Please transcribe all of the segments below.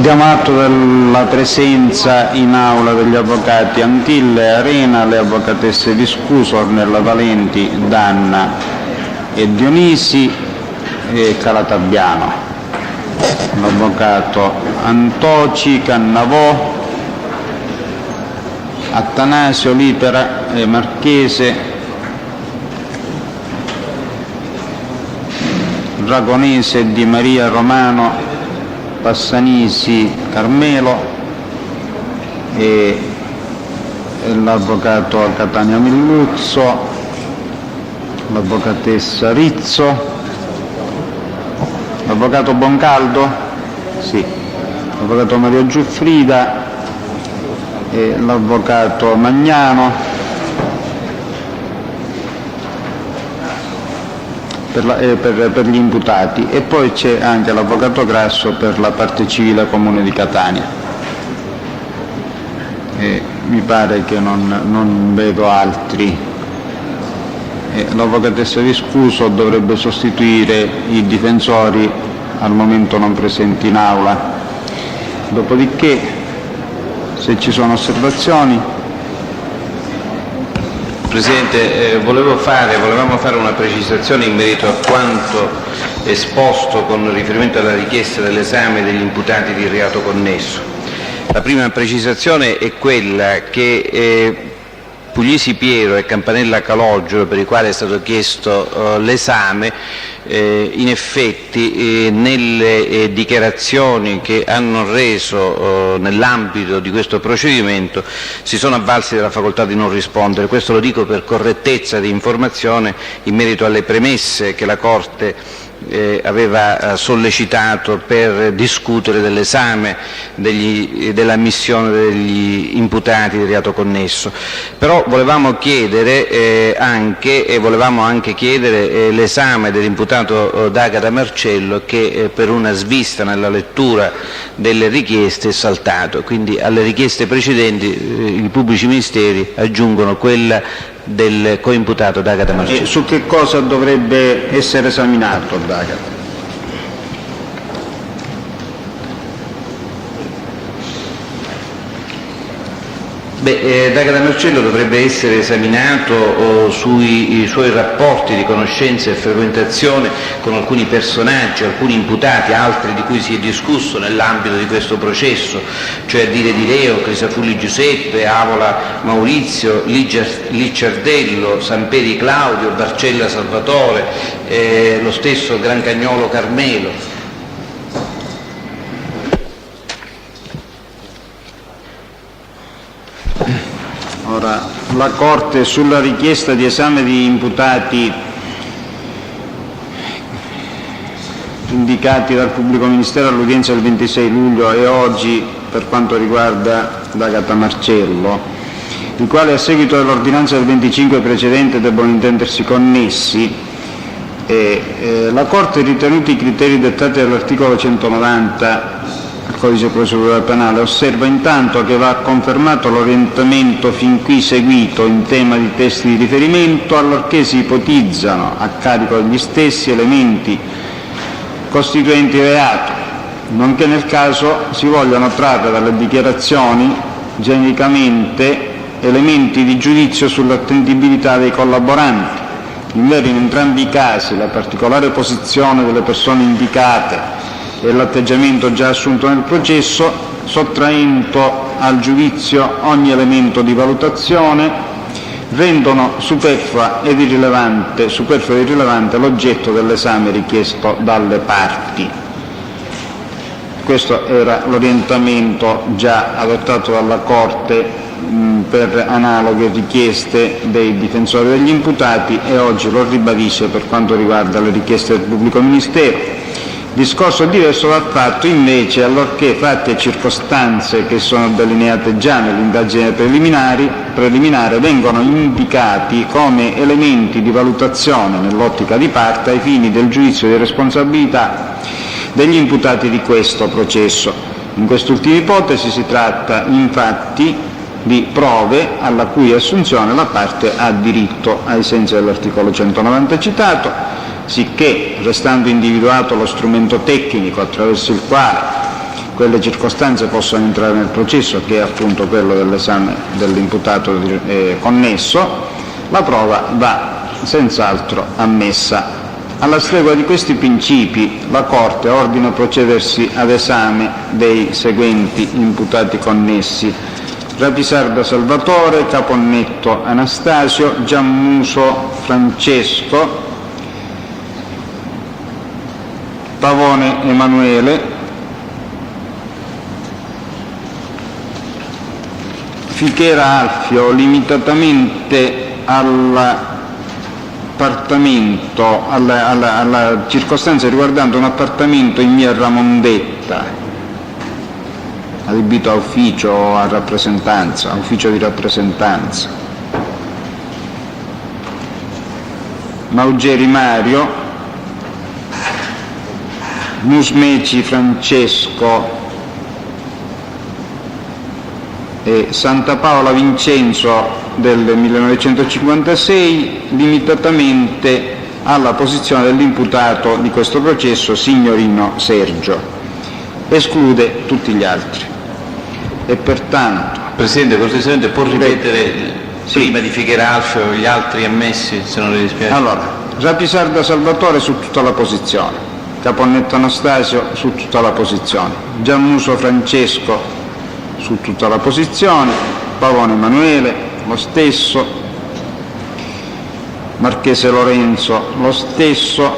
Diamo atto della presenza in aula degli avvocati Antille, Arena, le avvocatesse Viscuso, Ornella Valenti, Danna e Dionisi e Calatabbiano, l'avvocato Antoci, Cannavò, Attanasio, Litera, Marchese, Ragonese, Di Maria, Romano, Passanisi, Carmelo e l'avvocato Catania Milluzzo, l'avvocatessa Rizzo, l'avvocato Boncaldo, sì, l'avvocato Maria Giuffrida e l'avvocato Magnano per gli imputati, e poi c'è anche l'avvocato Grasso per la parte civile Comune di Catania. Mi pare che non vedo altri. L'avvocatessa Viscuso dovrebbe sostituire i difensori al momento non presenti in aula. Dopodiché, se ci sono osservazioni. Presidente, volevamo fare una precisazione in merito a quanto esposto con riferimento alla richiesta dell'esame degli imputati di reato connesso. La prima precisazione è quella che Puglisi Piero e Campanella Calogero, per i quali è stato chiesto l'esame, in effetti nelle dichiarazioni che hanno reso nell'ambito di questo procedimento si sono avvalsi della facoltà di non rispondere. Questo lo dico per correttezza di informazione in merito alle premesse che la Corte aveva sollecitato per discutere dell'esame dell'ammissione degli imputati di reato connesso. Però volevamo anche chiedere l'esame dell'imputato D'Agata Marcello, che per una svista nella lettura delle richieste è saltato. Quindi alle richieste precedenti i pubblici ministeri aggiungono quella del coimputato D'Agata Marcello. E su che cosa dovrebbe essere esaminato D'Agata? D'Agata Marcello dovrebbe essere esaminato sui suoi rapporti di conoscenza e frequentazione con alcuni personaggi, alcuni imputati, altri di cui si è discusso nell'ambito di questo processo, cioè a dire Di Leo, Crisafulli Giuseppe, Avola Maurizio, Licciardello, Samperi Claudio, Barcella Salvatore, lo stesso Grancagnolo Carmelo. Ora, la Corte sulla richiesta di esame di imputati indicati dal Pubblico Ministero all'udienza del 26 luglio e oggi per quanto riguarda D'Agata Marcello, i quali a seguito dell'ordinanza del 25 precedente debbono intendersi connessi, la Corte, ritenuti i criteri dettati dall'articolo 190 del Codice Procedurale Penale, osserva intanto che va confermato l'orientamento fin qui seguito in tema di testi di riferimento, allorché si ipotizzano a carico degli stessi elementi costituenti reato, nonché nel caso si vogliano trarre dalle dichiarazioni genericamente elementi di giudizio sull'attendibilità dei collaboranti. Invero in entrambi i casi la particolare posizione delle persone indicate e l'atteggiamento già assunto nel processo, sottraendo al giudizio ogni elemento di valutazione, rendono superfluo ed irrilevante l'oggetto dell'esame richiesto dalle parti. Questo era l'orientamento già adottato dalla Corte per analoghe richieste dei difensori degli imputati e oggi lo ribadisce per quanto riguarda le richieste del Pubblico Ministero. Discorso diverso va fatto invece allorché fatti e circostanze che sono delineate già nell'indagine preliminare vengono indicati come elementi di valutazione nell'ottica di parte ai fini del giudizio di responsabilità degli imputati di questo processo. In quest'ultima ipotesi si tratta infatti di prove alla cui assunzione la parte ha diritto ai sensi dell'articolo 190 citato, sicché, restando individuato lo strumento tecnico attraverso il quale quelle circostanze possano entrare nel processo, che è appunto quello dell'esame dell'imputato connesso, la prova va senz'altro ammessa. Alla stregua di questi principi, la Corte ordina procedersi ad esame dei seguenti imputati connessi: Rapisarda Salvatore, Caponnetto Anastasio, Giammuso Francesco, Pavone Emanuele, Fichera Alfio, limitatamente alla circostanza riguardante un appartamento in via Ramondetta, adibito a ufficio o a rappresentanza, a ufficio di rappresentanza. Maugeri Mario, Musmeci Francesco e Santa Paola Vincenzo del 1956, limitatamente alla posizione dell'imputato di questo processo, Signorino Sergio. Esclude tutti gli altri. E pertanto... Presidente, cortesemente può ripetere prima di Fichera Alfio gli altri ammessi, se non le dispiace? Allora, Rapisarda Salvatore su tutta la posizione, Caponnetto Anastasio su tutta la posizione, Giammuso Francesco su tutta la posizione, Pavone Emanuele lo stesso, Marchese Lorenzo lo stesso,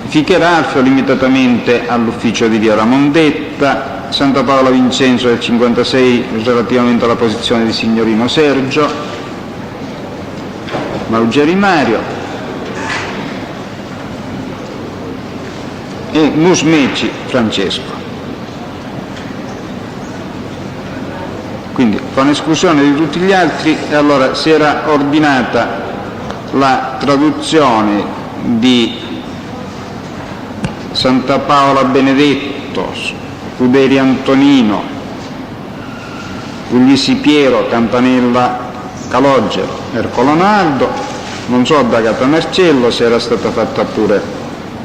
Fichera Alfio limitatamente all'ufficio di via Ramondetta, Santa Paola Vincenzo del 56 relativamente alla posizione di Signorino Sergio, Maugeri Mario e Musmeci Francesco. Quindi con esclusione di tutti gli altri, allora si era ordinata la traduzione di Santa Paola Benedetto, Scuderi Antonino, Puglisi Piero, Campanella Calogero, Ercolo Naldo, non so da Agata Marcello se era stata fatta pure,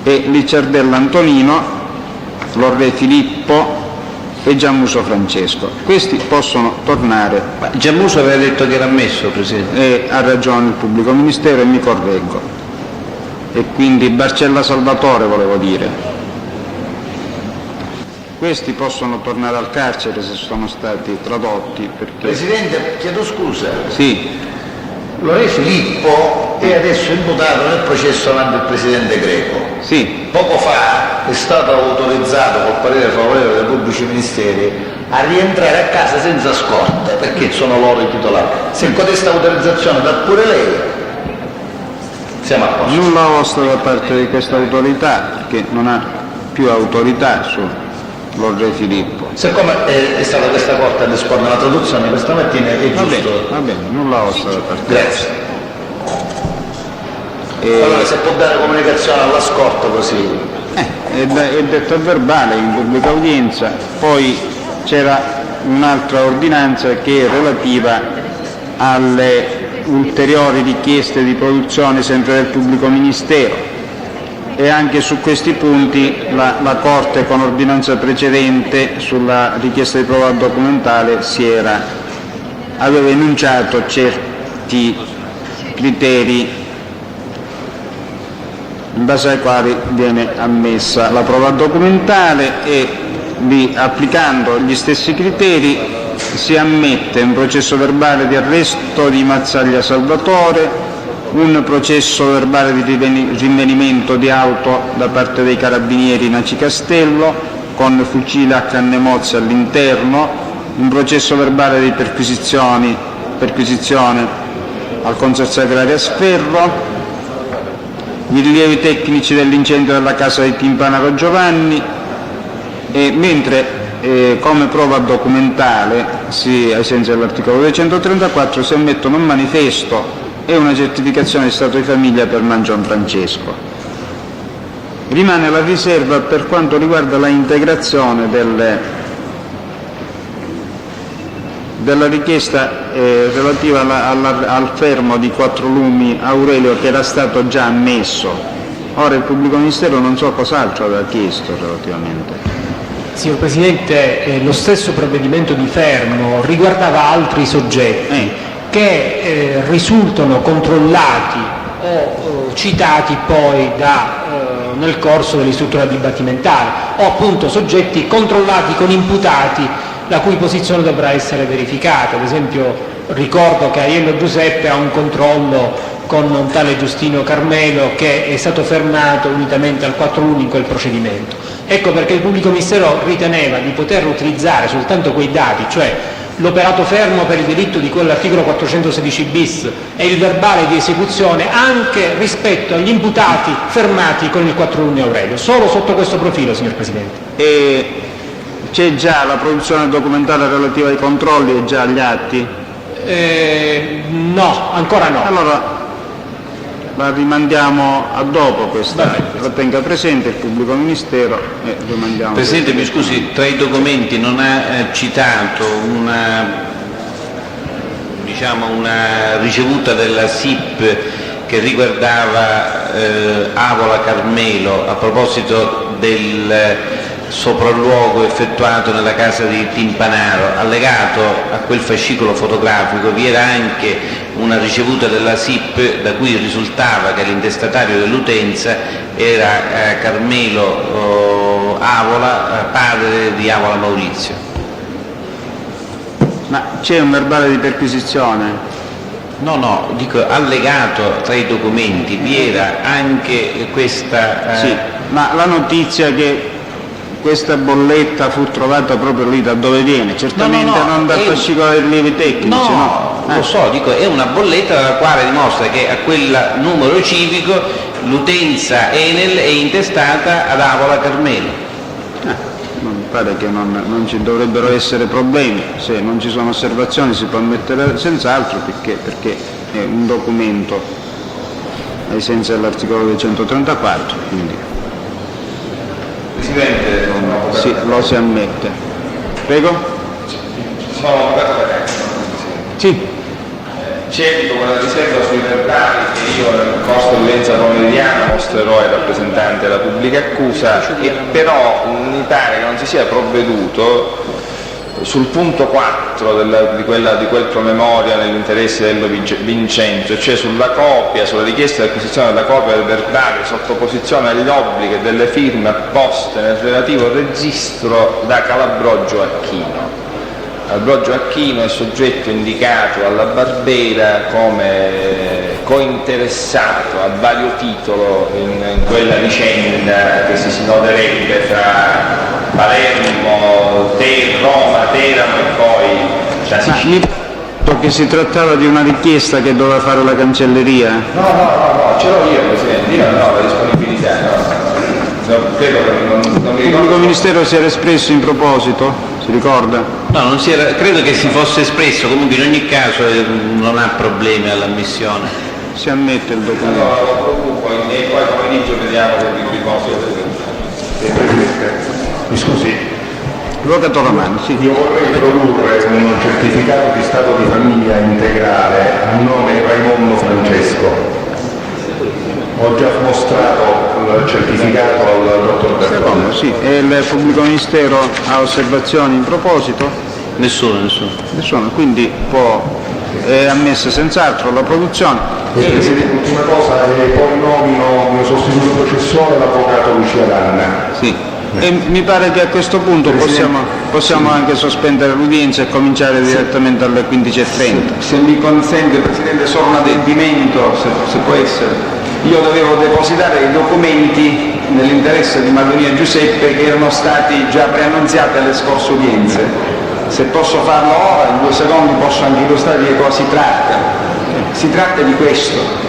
e Licciardella Antonino, Lorre Filippo e Giammuso Francesco. Questi possono tornare. Ma Giammuso aveva detto che era ammesso, Presidente. Ha ragione il pubblico ministero e mi correggo. E quindi Barcella Salvatore volevo dire. Questi possono tornare al carcere se sono stati tradotti. Perché... Presidente, chiedo scusa. Sì. Lore Filippo è adesso imputato nel processo avanti il Presidente Greco. Sì. Poco fa è stato autorizzato col parere favorevole dei pubblici ministeri a rientrare a casa senza scorte, perché sono loro i titolari. Se con questa autorizzazione dà pure lei, siamo a posto. Nulla osta da parte di questa autorità, perché non ha più autorità su Lore Filippo. Siccome è stata questa Corte a disporre la traduzione questa mattina, è giusto. Va bene, nulla osta da parte. Grazie. Allora se può dare comunicazione alla scorta così. È detto a verbale in pubblica udienza. Poi c'era un'altra ordinanza che è relativa alle ulteriori richieste di produzione sempre del pubblico ministero, e anche su questi punti la Corte con ordinanza precedente sulla richiesta di prova documentale aveva enunciato certi criteri in base ai quali viene ammessa la prova documentale, e applicando gli stessi criteri si ammette un processo verbale di arresto di Mazzaglia Salvatore, un processo verbale di rinvenimento di auto da parte dei carabinieri in Aci Castello con fucile a canne mozze all'interno, un processo verbale di perquisizione al Consorzio Agraria Sferro, gli rilievi tecnici dell'incendio della casa di Timpanaro Giovanni, mentre come prova documentale, ai sensi dell'articolo 234, si ammettono un manifesto e una certificazione di stato di famiglia per Mangion Francesco. Rimane la riserva per quanto riguarda la integrazione della richiesta relativa al fermo di Quattrolumi Aurelio, che era stato già ammesso. Ora il pubblico ministero non so cos'altro aveva chiesto relativamente. Signor Presidente, lo stesso provvedimento di fermo riguardava altri soggetti che risultano controllati o citati poi nel corso dell'istruttoria dibattimentale, o appunto soggetti controllati con imputati la cui posizione dovrà essere verificata. Ad esempio ricordo che Aiello Giuseppe ha un controllo con un tale Giustino Carmelo che è stato fermato unitamente al 4-1 in quel procedimento. Ecco perché il pubblico ministero riteneva di poter utilizzare soltanto quei dati, cioè l'operato fermo per il delitto di quell'articolo 416 bis e il verbale di esecuzione, anche rispetto agli imputati fermati con il 4-1 Aurelio. Solo sotto questo profilo, signor Presidente. E c'è già la produzione documentale relativa ai controlli, è già agli atti? No, ancora no. Allora la rimandiamo a dopo questa, la tenga presente il pubblico ministero e rimandiamo. Presidente, mi scusi, tra i documenti non ha citato una ricevuta della SIP che riguardava Avola Carmelo a proposito del sopralluogo effettuato nella casa di Timpanaro. Allegato a quel fascicolo fotografico vi era anche una ricevuta della SIP da cui risultava che l'intestatario dell'utenza era Carmelo Avola, padre di Avola Maurizio. Ma c'è un verbale di perquisizione? No, dico allegato tra i documenti vi era anche questa... Sì, ma la notizia che questa bolletta fu trovata proprio lì da dove viene, certamente No, non dal fascicolo dei rilievi tecnici, no? Lo so, dico, è una bolletta dalla quale dimostra che a quel numero civico l'utenza Enel è intestata ad Avola Carmelo. Mi pare che non ci dovrebbero essere problemi, se non ci sono osservazioni si può ammettere senz'altro, perché è un documento ai sensi dell'articolo 234, quindi Presidente, sì, lo si ammette. Prego? sono avvocato da casa. Sì. Cerco quella riserva sui verbali che io nel corso dell'udienza pomeridiana mostrerò ai rappresentanti della pubblica accusa, e però mi pare che non si sia provveduto sul punto 4 di quel promemoria nell'interesse dello Vincenzo, cioè sulla richiesta di acquisizione della copia del verbale, sottoposizione agli obblighi e delle firme apposte nel relativo registro da Calabrogio Acchino. Calabrogio Acchino è soggetto indicato alla Barbera come cointeressato a vario titolo in quella vicenda che si snoderebbe fra Palermo, Roma, Teramo e poi la Sicilia. Che si trattava di una richiesta che doveva fare la cancelleria? No, ce l'ho io, Presidente, io non ho la disponibilità, credo che non mi Il pubblico ricordo. ministero si era espresso in proposito, si ricorda? No, credo che si fosse espresso, comunque in ogni caso non ha problemi all'ammissione. Si ammette il documento. Allora lo propongo e poi pomeriggio vediamo che riposo. Mi scusi, Avvocato Romani, sì. io vorrei produrre un certificato di stato di famiglia integrale a nome Raimondo Francesco. Ho già mostrato il certificato al dottor Bertone. Sì. E il pubblico ministero ha osservazioni in proposito? Nessuno. Nessuno, quindi è ammessa senz'altro la produzione. Presidente, ultima cosa, e poi nomino come sostituto processuale l'avvocato Lucia Danna. Sì. E mi pare che a questo punto possiamo anche sospendere l'udienza e cominciare direttamente alle 15:30. Se mi consente, Presidente, solo un adempimento, se può essere. Io dovevo depositare i documenti nell'interesse di Madonia Giuseppe che erano stati già preannunziati alle scorse udienze. Se posso farlo ora, in 2 secondi posso anche illustrare di che cosa si tratta. Si tratta di questo.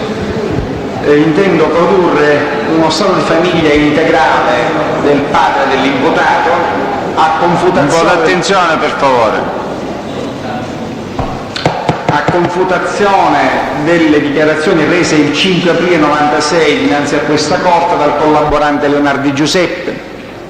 Intendo produrre uno stato di famiglia integrale del padre dell'imputato a confutazione... Un po' d'attenzione, per favore. A confutazione delle dichiarazioni rese il 5 aprile 96 dinanzi a questa Corte dal collaborante Leonardi Giuseppe,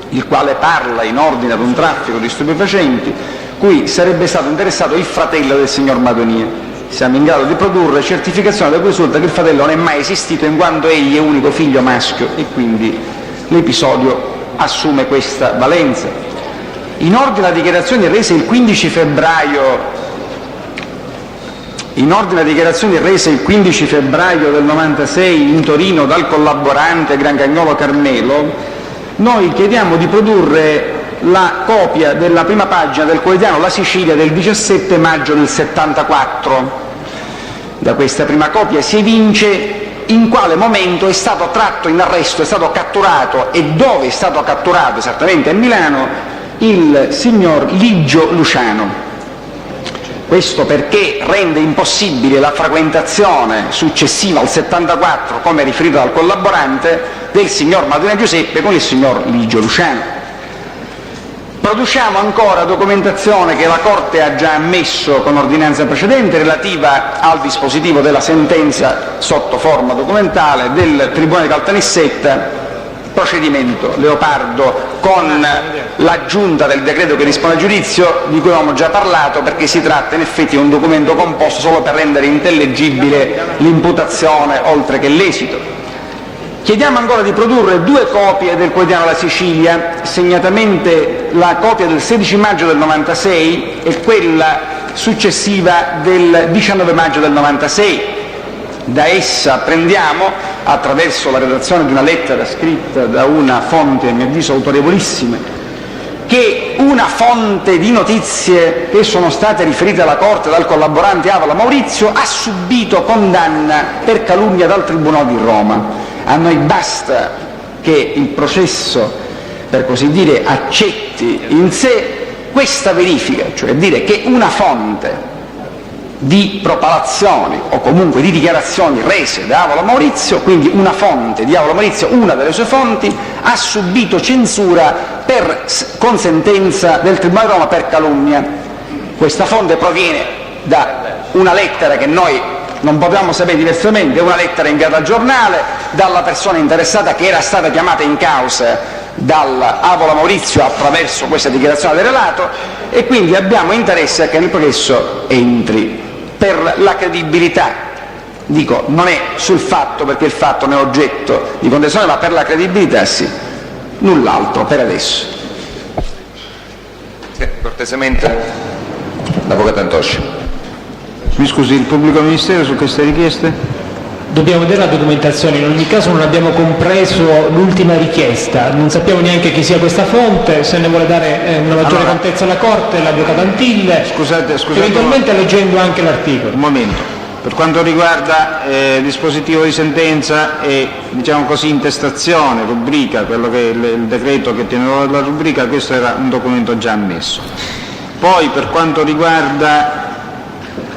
il quale parla in ordine ad un traffico di stupefacenti cui sarebbe stato interessato il fratello del signor Madonia. Siamo in grado di produrre certificazione da cui risulta che il fratello non è mai esistito in quanto egli è unico figlio maschio e quindi l'episodio assume questa valenza. in ordine alle dichiarazioni rese il 15 febbraio del 96 in Torino dal collaborante Grancagnolo Carmelo, noi chiediamo di produrre la copia della prima pagina del quotidiano La Sicilia del 17 maggio del 74. Da questa prima copia si evince in quale momento è stato tratto in arresto, è stato catturato e dove è stato catturato, esattamente a Milano, il signor Ligio Luciano. Questo perché rende impossibile la frequentazione successiva al 74, come riferito dal collaborante, del signor Madonna Giuseppe con il signor Ligio Luciano. Produciamo ancora documentazione che la Corte ha già ammesso con ordinanza precedente relativa al dispositivo della sentenza sotto forma documentale del Tribunale di Caltanissetta, procedimento Leopardo, con l'aggiunta del decreto che dispone il giudizio, di cui avevamo già parlato, perché si tratta in effetti di un documento composto solo per rendere intellegibile l'imputazione oltre che l'esito. Chiediamo ancora di produrre 2 copie del quotidiano La Sicilia, segnatamente la copia del 16 maggio del 96 e quella successiva del 19 maggio del 96. Da essa apprendiamo, attraverso la redazione di una lettera scritta da una fonte, a mio avviso, autorevolissima, che una fonte di notizie che sono state riferite alla Corte dal collaborante Avola Maurizio ha subito condanna per calunnia dal Tribunale di Roma. A noi basta che il processo, per così dire, accetti in sé questa verifica, cioè dire che una fonte di propalazioni o comunque di dichiarazioni rese da Avola Maurizio, quindi una fonte di Avola Maurizio, una delle sue fonti, ha subito censura con sentenza del Tribunale di Roma per calunnia. Questa fonte proviene da una lettera che noi non potevamo sapere diversamente, una lettera inviata al giornale dalla persona interessata che era stata chiamata in causa dall'Avola Maurizio attraverso questa dichiarazione del relato, e quindi abbiamo interesse a che nel processo entri per la credibilità. Dico, non è sul fatto, perché il fatto non è oggetto di contestazione, ma per la credibilità sì, null'altro per adesso. Sì, cortesemente, l'avvocato Antosci. Mi scusi, il pubblico ministero su queste richieste? Dobbiamo vedere la documentazione, in ogni caso non abbiamo compreso l'ultima richiesta, non sappiamo neanche chi sia questa fonte, se ne vuole dare una maggiore contezza alla Corte, l'avvocato Antille, Scusate, eventualmente leggendo anche l'articolo. Un momento, per quanto riguarda dispositivo di sentenza e, diciamo così, intestazione, rubrica, quello che è il decreto che tiene la rubrica, questo era un documento già ammesso. Poi per quanto riguarda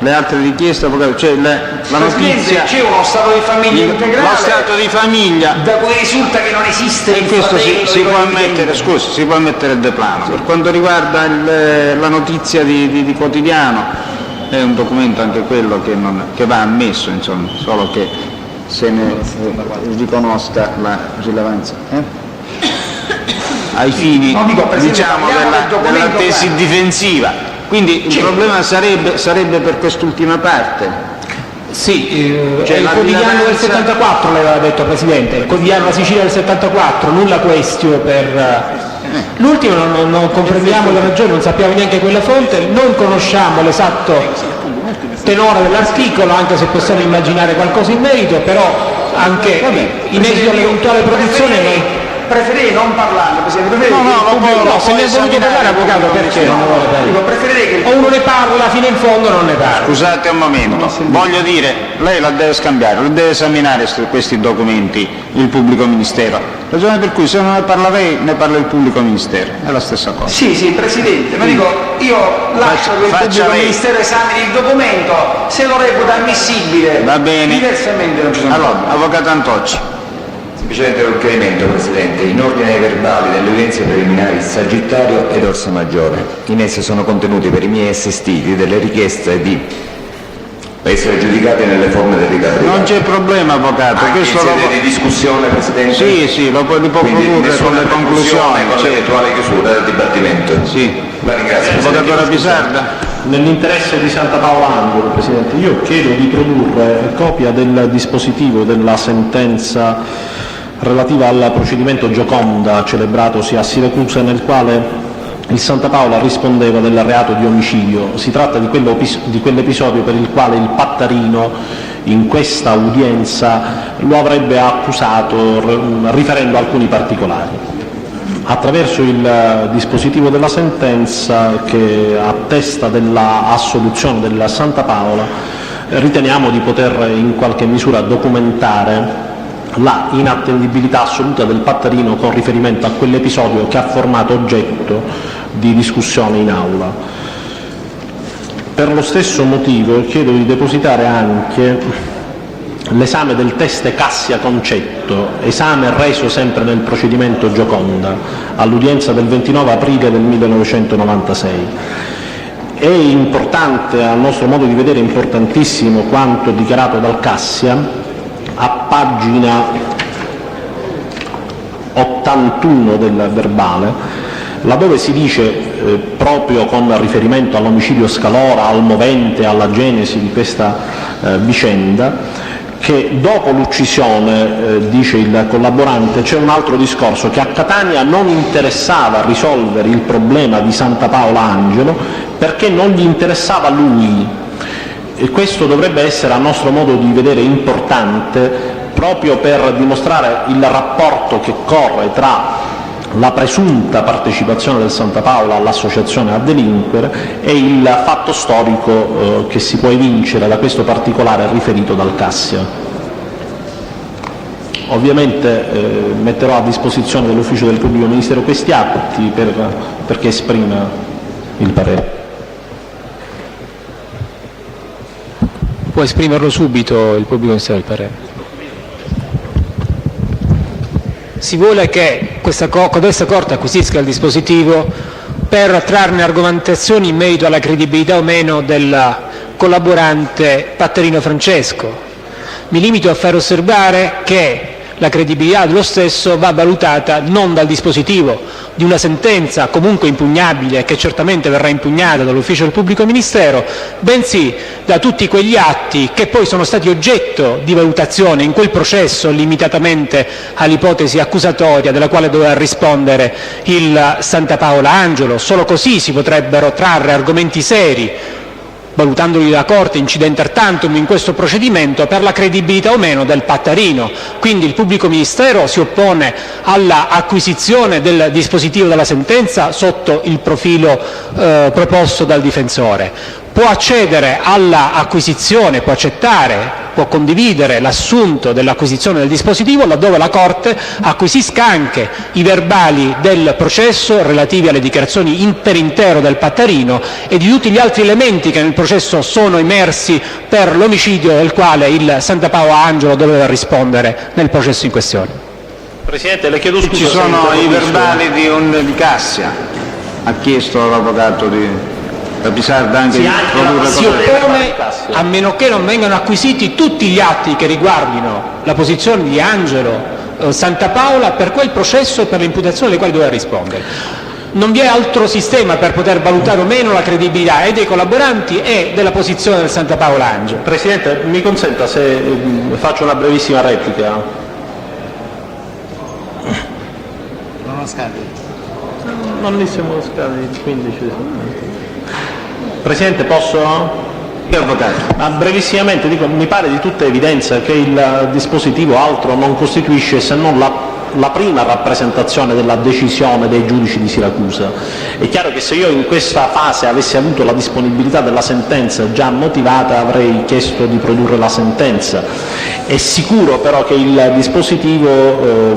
le altre richieste, cioè la notizia, c'è uno stato di famiglia integrale, lo stato di famiglia, da cui risulta che non esiste e questo si può mettere il deplano. Per quanto riguarda la notizia di quotidiano, è un documento anche quello che va ammesso, insomma, solo che se ne riconosca la rilevanza ai fini, diciamo, della tesi difensiva. Quindi il problema sarebbe per quest'ultima parte. Sì, Cioè, il quotidiano del 74 l'aveva detto Presidente, il quotidiano La Sicilia del 74, nulla questio per... L'ultimo non comprendiamo le ragioni, non sappiamo neanche quella fonte, non conosciamo l'esatto tenore dell'articolo, anche se possiamo immaginare qualcosa in merito, però anche in esito all'eventuale produzione noi... Preferirei non parlarne, Presidente. No, se ne è voluto parlare, avvocato, perché non ne vuole parlare? Preferirei che O uno ne parla fino in fondo o non ne parla. Scusate un momento, voglio dire, lei la deve scambiare, lo deve esaminare questi documenti il pubblico ministero. Ragione per cui se non ne parla lei, ne parla il pubblico ministero, è la stessa cosa. Sì, Presidente, ma dico, io lascio che il pubblico ministero esamini il documento, se lo reputa ammissibile. Va bene. Diversamente non ci sono. Allora, avvocato Antocci. Semplicemente un chiarimento, Presidente. In ordine ai verbali delle udienze preliminari Sagittario ed Orsa Maggiore, in esse sono contenuti per i miei assistiti delle richieste di essere giudicati nelle forme del ricatto. Non c'è problema, avvocato. Anche in Questo sede di discussione, Presidente? Sì, li può Quindi produrre con le conclusioni. con l'eventuale chiusura del dibattimento. Sì. La ringrazio, Presidente. Avvocato Pisarda. Nell'interesse di Santa Paola Angolo, Presidente, io chiedo di produrre copia del dispositivo della sentenza relativa al procedimento Gioconda celebratosi a Siracusa, nel quale il Santa Paola rispondeva del reato di omicidio. Si tratta di quell'episodio per il quale il Pattarino in questa udienza lo avrebbe accusato riferendo alcuni particolari. Attraverso il dispositivo della sentenza che attesta della assoluzione della Santa Paola riteniamo di poter in qualche misura documentare la inattendibilità assoluta del Pattarino con riferimento a quell'episodio che ha formato oggetto di discussione in aula. Per lo stesso motivo chiedo di depositare anche l'esame del teste Cassia Concetto, esame reso sempre nel procedimento Gioconda, all'udienza del 29 aprile del 1996. È importante, a nostro modo di vedere importantissimo, quanto dichiarato dal Cassia a pagina 81 del verbale, laddove si dice, proprio con riferimento all'omicidio Scalora, al movente, alla genesi di questa vicenda, che dopo l'uccisione, dice il collaborante, c'è un altro discorso, che a Catania non interessava risolvere il problema di Santa Paola Angelo perché non gli interessava lui. E questo dovrebbe essere, a nostro modo di vedere, importante proprio per dimostrare il rapporto che corre tra la presunta partecipazione del Santa Paola all'associazione a delinquere e il fatto storico che si può evincere da questo particolare riferito dal Cassia. Ovviamente metterò a disposizione dell'ufficio del pubblico ministero questi atti perché esprima il parere. Può esprimerlo subito il pubblico ministero del parere. Si vuole che questa Corte acquisisca il dispositivo per trarne argomentazioni in merito alla credibilità o meno del collaborante Pattarino Francesco. Mi limito a far osservare che la credibilità dello stesso va valutata non dal dispositivo di una sentenza comunque impugnabile e che certamente verrà impugnata dall'ufficio del pubblico ministero, bensì da tutti quegli atti che poi sono stati oggetto di valutazione in quel processo limitatamente all'ipotesi accusatoria della quale doveva rispondere il Santa Paola Angelo. Solo così si potrebbero trarre argomenti seri, valutandoli la Corte incidenter tantum in questo procedimento, per la credibilità o meno del Pattarino. Quindi il pubblico ministero si oppone all'acquisizione del dispositivo della sentenza sotto il profilo proposto dal difensore. Può accedere all'acquisizione, può accettare, può condividere l'assunto dell'acquisizione del dispositivo laddove la Corte acquisisca anche i verbali del processo relativi alle dichiarazioni per intero del Pattarino e di tutti gli altri elementi che nel processo sono emersi per l'omicidio del quale il Santa Paola Angelo doveva rispondere nel processo in questione. Presidente, le chiedo scusa. Ci sono i verbali di Cassia. Ha chiesto l'avvocato di Pisarda anche di produrre si oppone a meno che non vengano acquisiti tutti gli atti che riguardino la posizione di Angelo Santa Paola per quel processo e per le imputazioni alle quali doveva rispondere. Non vi è altro sistema per poter valutare o meno la credibilità e dei collaboranti e della posizione del Santa Paola Angelo. Presidente, mi consenta se faccio una brevissima replica. Non scadi. Non li siamo scadi 15. Presidente, posso? Ma brevissimamente dico, mi pare di tutta evidenza che il dispositivo altro non costituisce se non la prima rappresentazione della decisione dei giudici di Siracusa. È chiaro che se io in questa fase avessi avuto la disponibilità della sentenza già motivata avrei chiesto di produrre la sentenza. È sicuro però che il dispositivo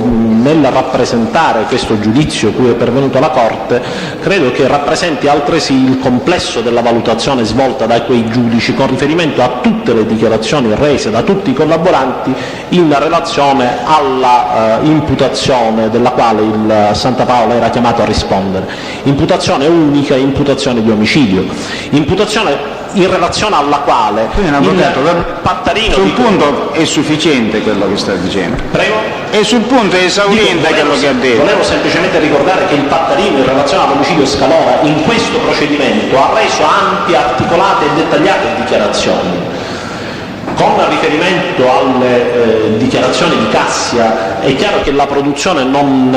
nel rappresentare questo giudizio cui è pervenuta la Corte credo che rappresenti altresì il complesso della valutazione svolta da quei giudici con riferimento a tutte le dichiarazioni rese da tutti i collaboranti in relazione alla imputazione della quale il Santa Paola era chiamato a rispondere. Imputazione unica e imputazione di omicidio. Imputazione in relazione alla quale il Pattarino... Sul punto è sufficiente quello che sta dicendo. Prego? E sul punto è esauriente quello che ha detto. Volevo semplicemente ricordare che il Pattarino in relazione all'omicidio Scalora in questo procedimento ha reso ampie, articolate e dettagliate dichiarazioni. Con fa riferimento alle dichiarazioni di Cassia, è chiaro che la produzione non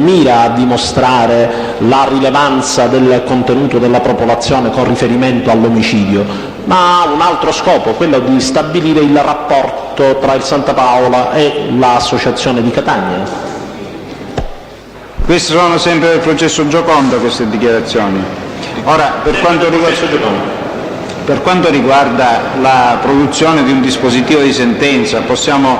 mira a dimostrare la rilevanza del contenuto della propolazione con riferimento all'omicidio, ma ha un altro scopo, quello di stabilire il rapporto tra il Santa Paola e l'associazione di Catania. Queste sono sempre del processo Gioconda, queste dichiarazioni. Ora, per quanto riguarda la produzione di un dispositivo di sentenza, possiamo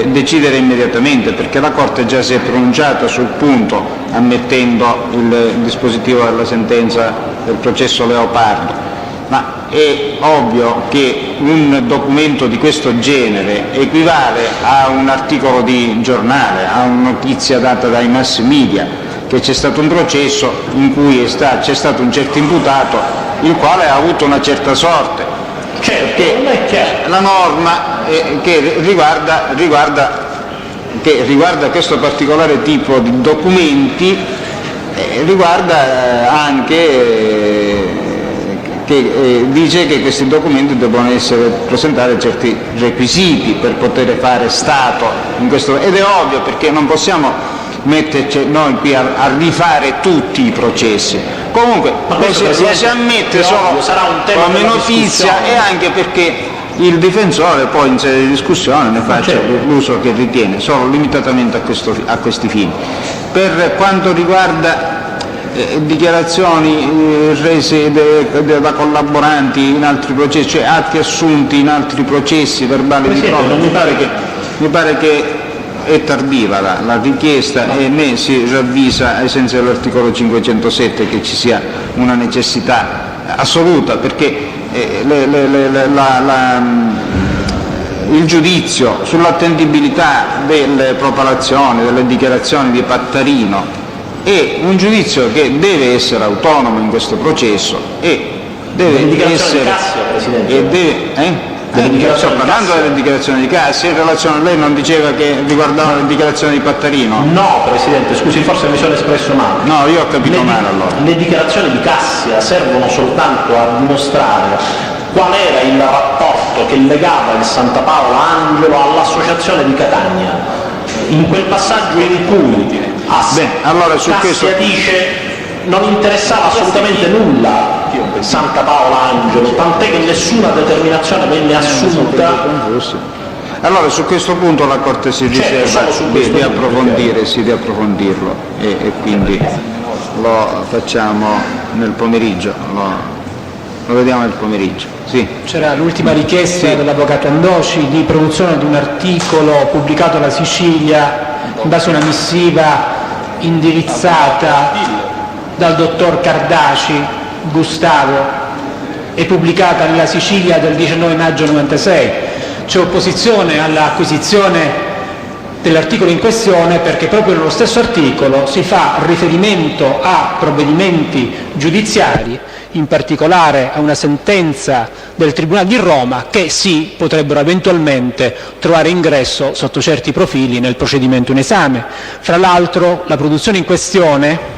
decidere immediatamente, perché la Corte già si è pronunciata sul punto, ammettendo il dispositivo della sentenza del processo Leopardo. Ma è ovvio che un documento di questo genere equivale a un articolo di giornale, a una notizia data dai mass media, che c'è stato un processo in cui c'è stato un certo imputato il quale ha avuto una certa sorte. Perché la norma che riguarda questo particolare tipo di documenti riguarda anche che dice che questi documenti devono presentare certi requisiti per poter fare Stato in questo, ed è ovvio, perché non possiamo metterci noi qui a rifare tutti i processi. Comunque lo si ammette solo come notizia, e anche perché il difensore poi in sede di discussione ne faccia l'uso che ritiene, solo limitatamente a questi fini. Per quanto riguarda dichiarazioni rese da collaboranti in altri processi, cioè atti assunti in altri processi, verbali di prova, mi pare che è tardiva la richiesta, e né si ravvisa ai sensi dell'articolo 507 che ci sia una necessità assoluta, perché il giudizio sull'attendibilità delle propalazioni, delle dichiarazioni di Pattarino è un giudizio che deve essere autonomo in questo processo e deve essere... Sto parlando delle dichiarazioni di Cassia, in relazione a lei non diceva che riguardavano le dichiarazioni di Pattarino? No, Presidente, scusi, forse mi sono espresso male. No, io ho capito male allora. Le dichiarazioni di Cassia servono soltanto a dimostrare qual era il rapporto che legava il Santa Paola Angelo all'associazione di Catania. In quel passaggio in cui allora su Cassia dice non interessava assolutamente nulla Santa Paola Angelo, tant'è che nessuna determinazione venne assunta. Allora su questo punto la Corte si riserva di approfondirlo, e quindi lo facciamo nel pomeriggio, lo vediamo nel pomeriggio. Sì. C'era l'ultima richiesta dell'avvocato Andoci di produzione di un articolo pubblicato alla Sicilia in base a una missiva indirizzata dal dottor Cardaci Gustavo e pubblicata nella Sicilia del 19 maggio 96. C'è opposizione all'acquisizione dell'articolo in questione perché proprio nello stesso articolo si fa riferimento a provvedimenti giudiziari, in particolare a una sentenza del Tribunale di Roma, che sì, potrebbero eventualmente trovare ingresso sotto certi profili nel procedimento in esame. Fra l'altro la produzione in questione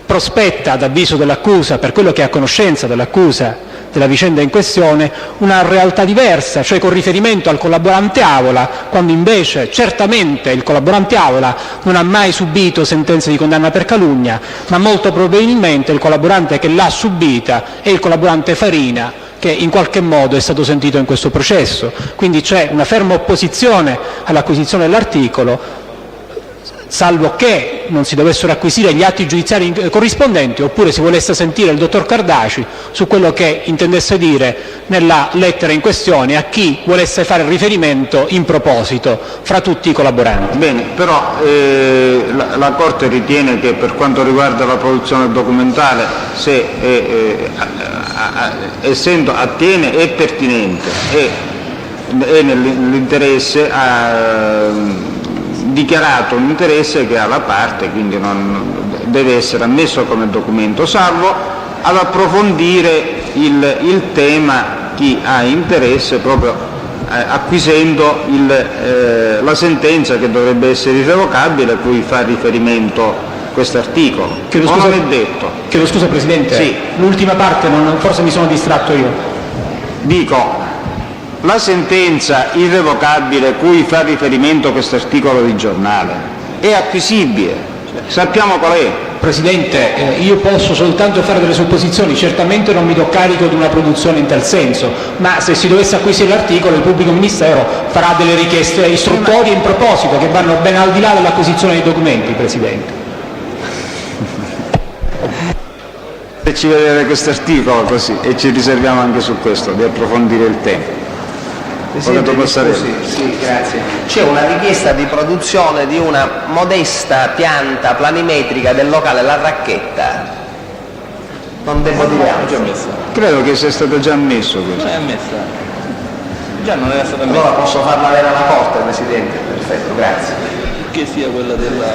prospetta, ad avviso dell'accusa, per quello che ha conoscenza dell'accusa della vicenda in questione, una realtà diversa, cioè con riferimento al collaborante Avola, quando invece certamente il collaborante Avola non ha mai subito sentenze di condanna per calunnia, ma molto probabilmente il collaborante che l'ha subita è il collaborante Farina, che in qualche modo è stato sentito in questo processo. Quindi c'è una ferma opposizione all'acquisizione dell'articolo, salvo che non si dovessero acquisire gli atti giudiziari corrispondenti, oppure si volesse sentire il dottor Cardaci su quello che intendesse dire nella lettera in questione a chi volesse fare riferimento in proposito fra tutti i collaboranti. Bene, però la Corte ritiene che per quanto riguarda la produzione documentale, se essendo attiene e pertinente e nell'interesse dichiarato un interesse che ha la parte, quindi non deve essere ammesso come documento, salvo ad approfondire il tema chi ha interesse, proprio acquisendo la sentenza che dovrebbe essere irrevocabile, a cui fa riferimento questo articolo. Non è detto. Chiedo scusa Presidente, sì. L'ultima parte forse mi sono distratto io. Dico la sentenza irrevocabile cui fa riferimento questo articolo di giornale è acquisibile, sappiamo qual è. Presidente, io posso soltanto fare delle supposizioni, certamente non mi do carico di una produzione in tal senso, ma se si dovesse acquisire l'articolo il pubblico ministero farà delle richieste istruttorie in proposito che vanno ben al di là dell'acquisizione dei documenti, Presidente. Ci vedere questo articolo così e ci riserviamo anche su questo di approfondire il tema. Presidente, mi scusi, sì, grazie. C'è una richiesta di produzione di una modesta pianta planimetrica del locale La Racchetta. Non devo dire altro. Credo che sia stato già ammesso questo. Non è ammessa. Già non era stata ammessa. Allora posso farla avere alla Corte, Presidente? Perfetto, grazie. Che sia quella della...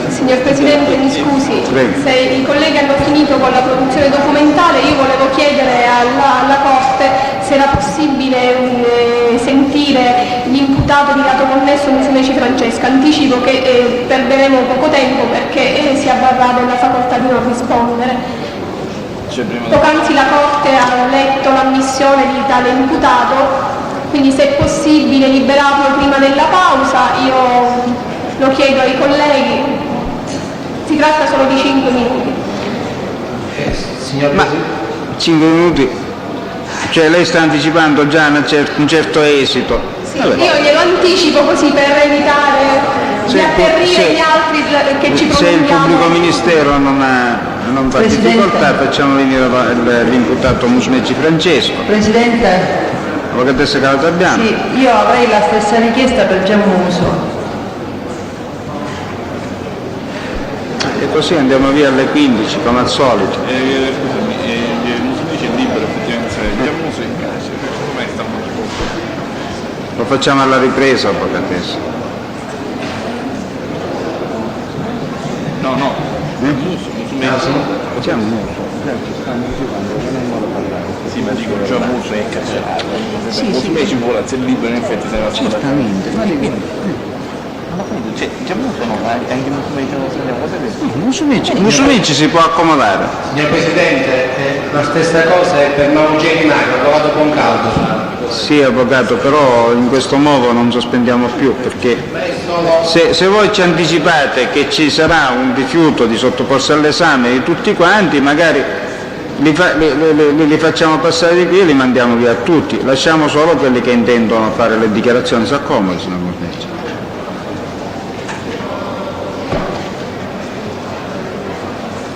Signor Presidente, mi scusi, Prego. se i colleghi hanno finito con la produzione documentale, io volevo chiedere alla Corte se era possibile sentire l'imputato di reato connesso Musumeci Francesca. Anticipo che perderemo poco tempo perché si avvarrà della facoltà di non rispondere. Poc'anzi la Corte ha letto l'ammissione di tale imputato, quindi se è possibile liberarlo prima della pausa, io lo chiedo ai colleghi. Si tratta solo di 5 minuti. Signor Ma 5 minuti, cioè lei sta anticipando già un certo esito. Sì, io glielo anticipo così per evitare di atterrire gli altri che ci Se il prolunghiamo. pubblico ministero non fa difficoltà, facciamo venire l'imputato Musumeci Francesco. Presidente, Avvocatessa Calatabbiano. sì, io avrei la stessa richiesta per Giammuso. E così andiamo via alle 15 come al solito. Scusami, Musumeci è libero effettivamente, Giammuso è in carcere, secondo me sta molto poco. Lo facciamo alla ripresa, avvocatessa. No, Musumeci. Facciamo Sì, ma dico, Giammuso è incarcerato. Musumeci vuole essere libero, in effetti se ne va solo. certamente. Cioè, Giammuso no, anche Musumeci Musumeci si può accomodare. Signor Presidente, la stessa cosa è per Maugeri Mario, ho provato con caldo. Sì, avvocato, però in questo modo non sospendiamo più, perché se voi ci anticipate che ci sarà un rifiuto di sottoporsi all'esame di tutti quanti, magari li facciamo passare di qui e li mandiamo via a tutti. Lasciamo solo quelli che intendono fare le dichiarazioni. Si accomodi, signor Musumeci.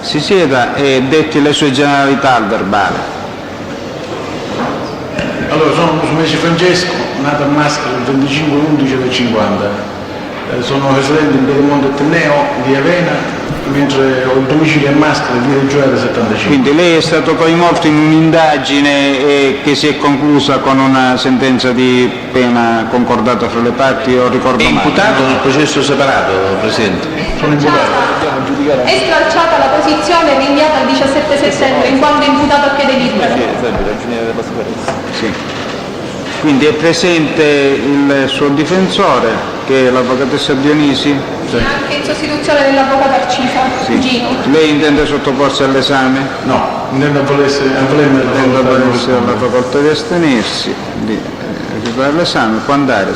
Si sieda e detti le sue generalità al verbale. Allora, sono Musumeci Francesco, nato a Mascalo il 25/11 del 50. Sono residente in Piedemonte Etneo di Avena, mentre ho il domicilio a Mascalo di Reggio Emilia 75. Quindi lei è stato coinvolto in un'indagine che si è conclusa con una sentenza di pena concordata fra le parti, o ricordo male? È imputato nel processo separato, Presidente? Sono imputato. È stralciata la posizione e rinviata al 17 settembre in quanto imputato a piede libero. Sì. Quindi è presente il suo difensore, che è l'avvocatessa Dionisi? Anche in sostituzione dell'avvocato Arcifa, Gino. Lei intende sottoporsi all'esame? No, intendo avvalersi alla facoltà di astenersi, di fare l'esame, può andare.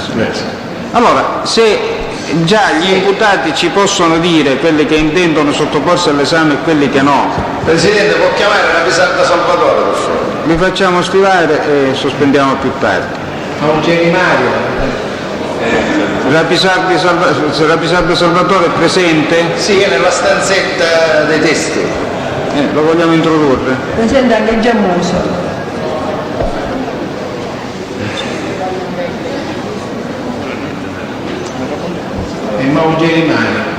Allora, se già gli imputati ci possono dire quelli che intendono sottoporsi all'esame e quelli che no. Presidente, può chiamare la Pisarda Salvatore, per favore? Li facciamo scrivere e sospendiamo più tardi. Maugeri Mario. Rapisardo Salvatore è presente? Sì, è nella stanzetta dei testi. Lo vogliamo introdurre? Presidente, anche Giammuso. E Maugeri Mario.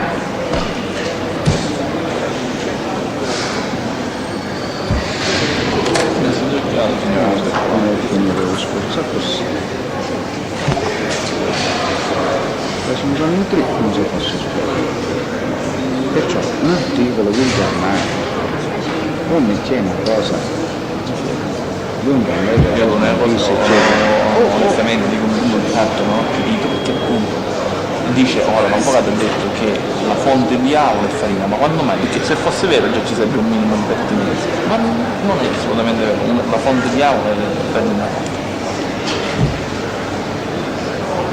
Perciò un articolo di un giornale come c'è una cosa di un giornale, io non è una cosa onestamente dico un fatto non ho capito, perché appunto dice ora l'avvocato ha detto che la fonte di Aula è Farina, ma quando mai? Perché se fosse vero già ci sarebbe un minimo di pertinenza, ma non è assolutamente vero, la fonte di Aula è Farina.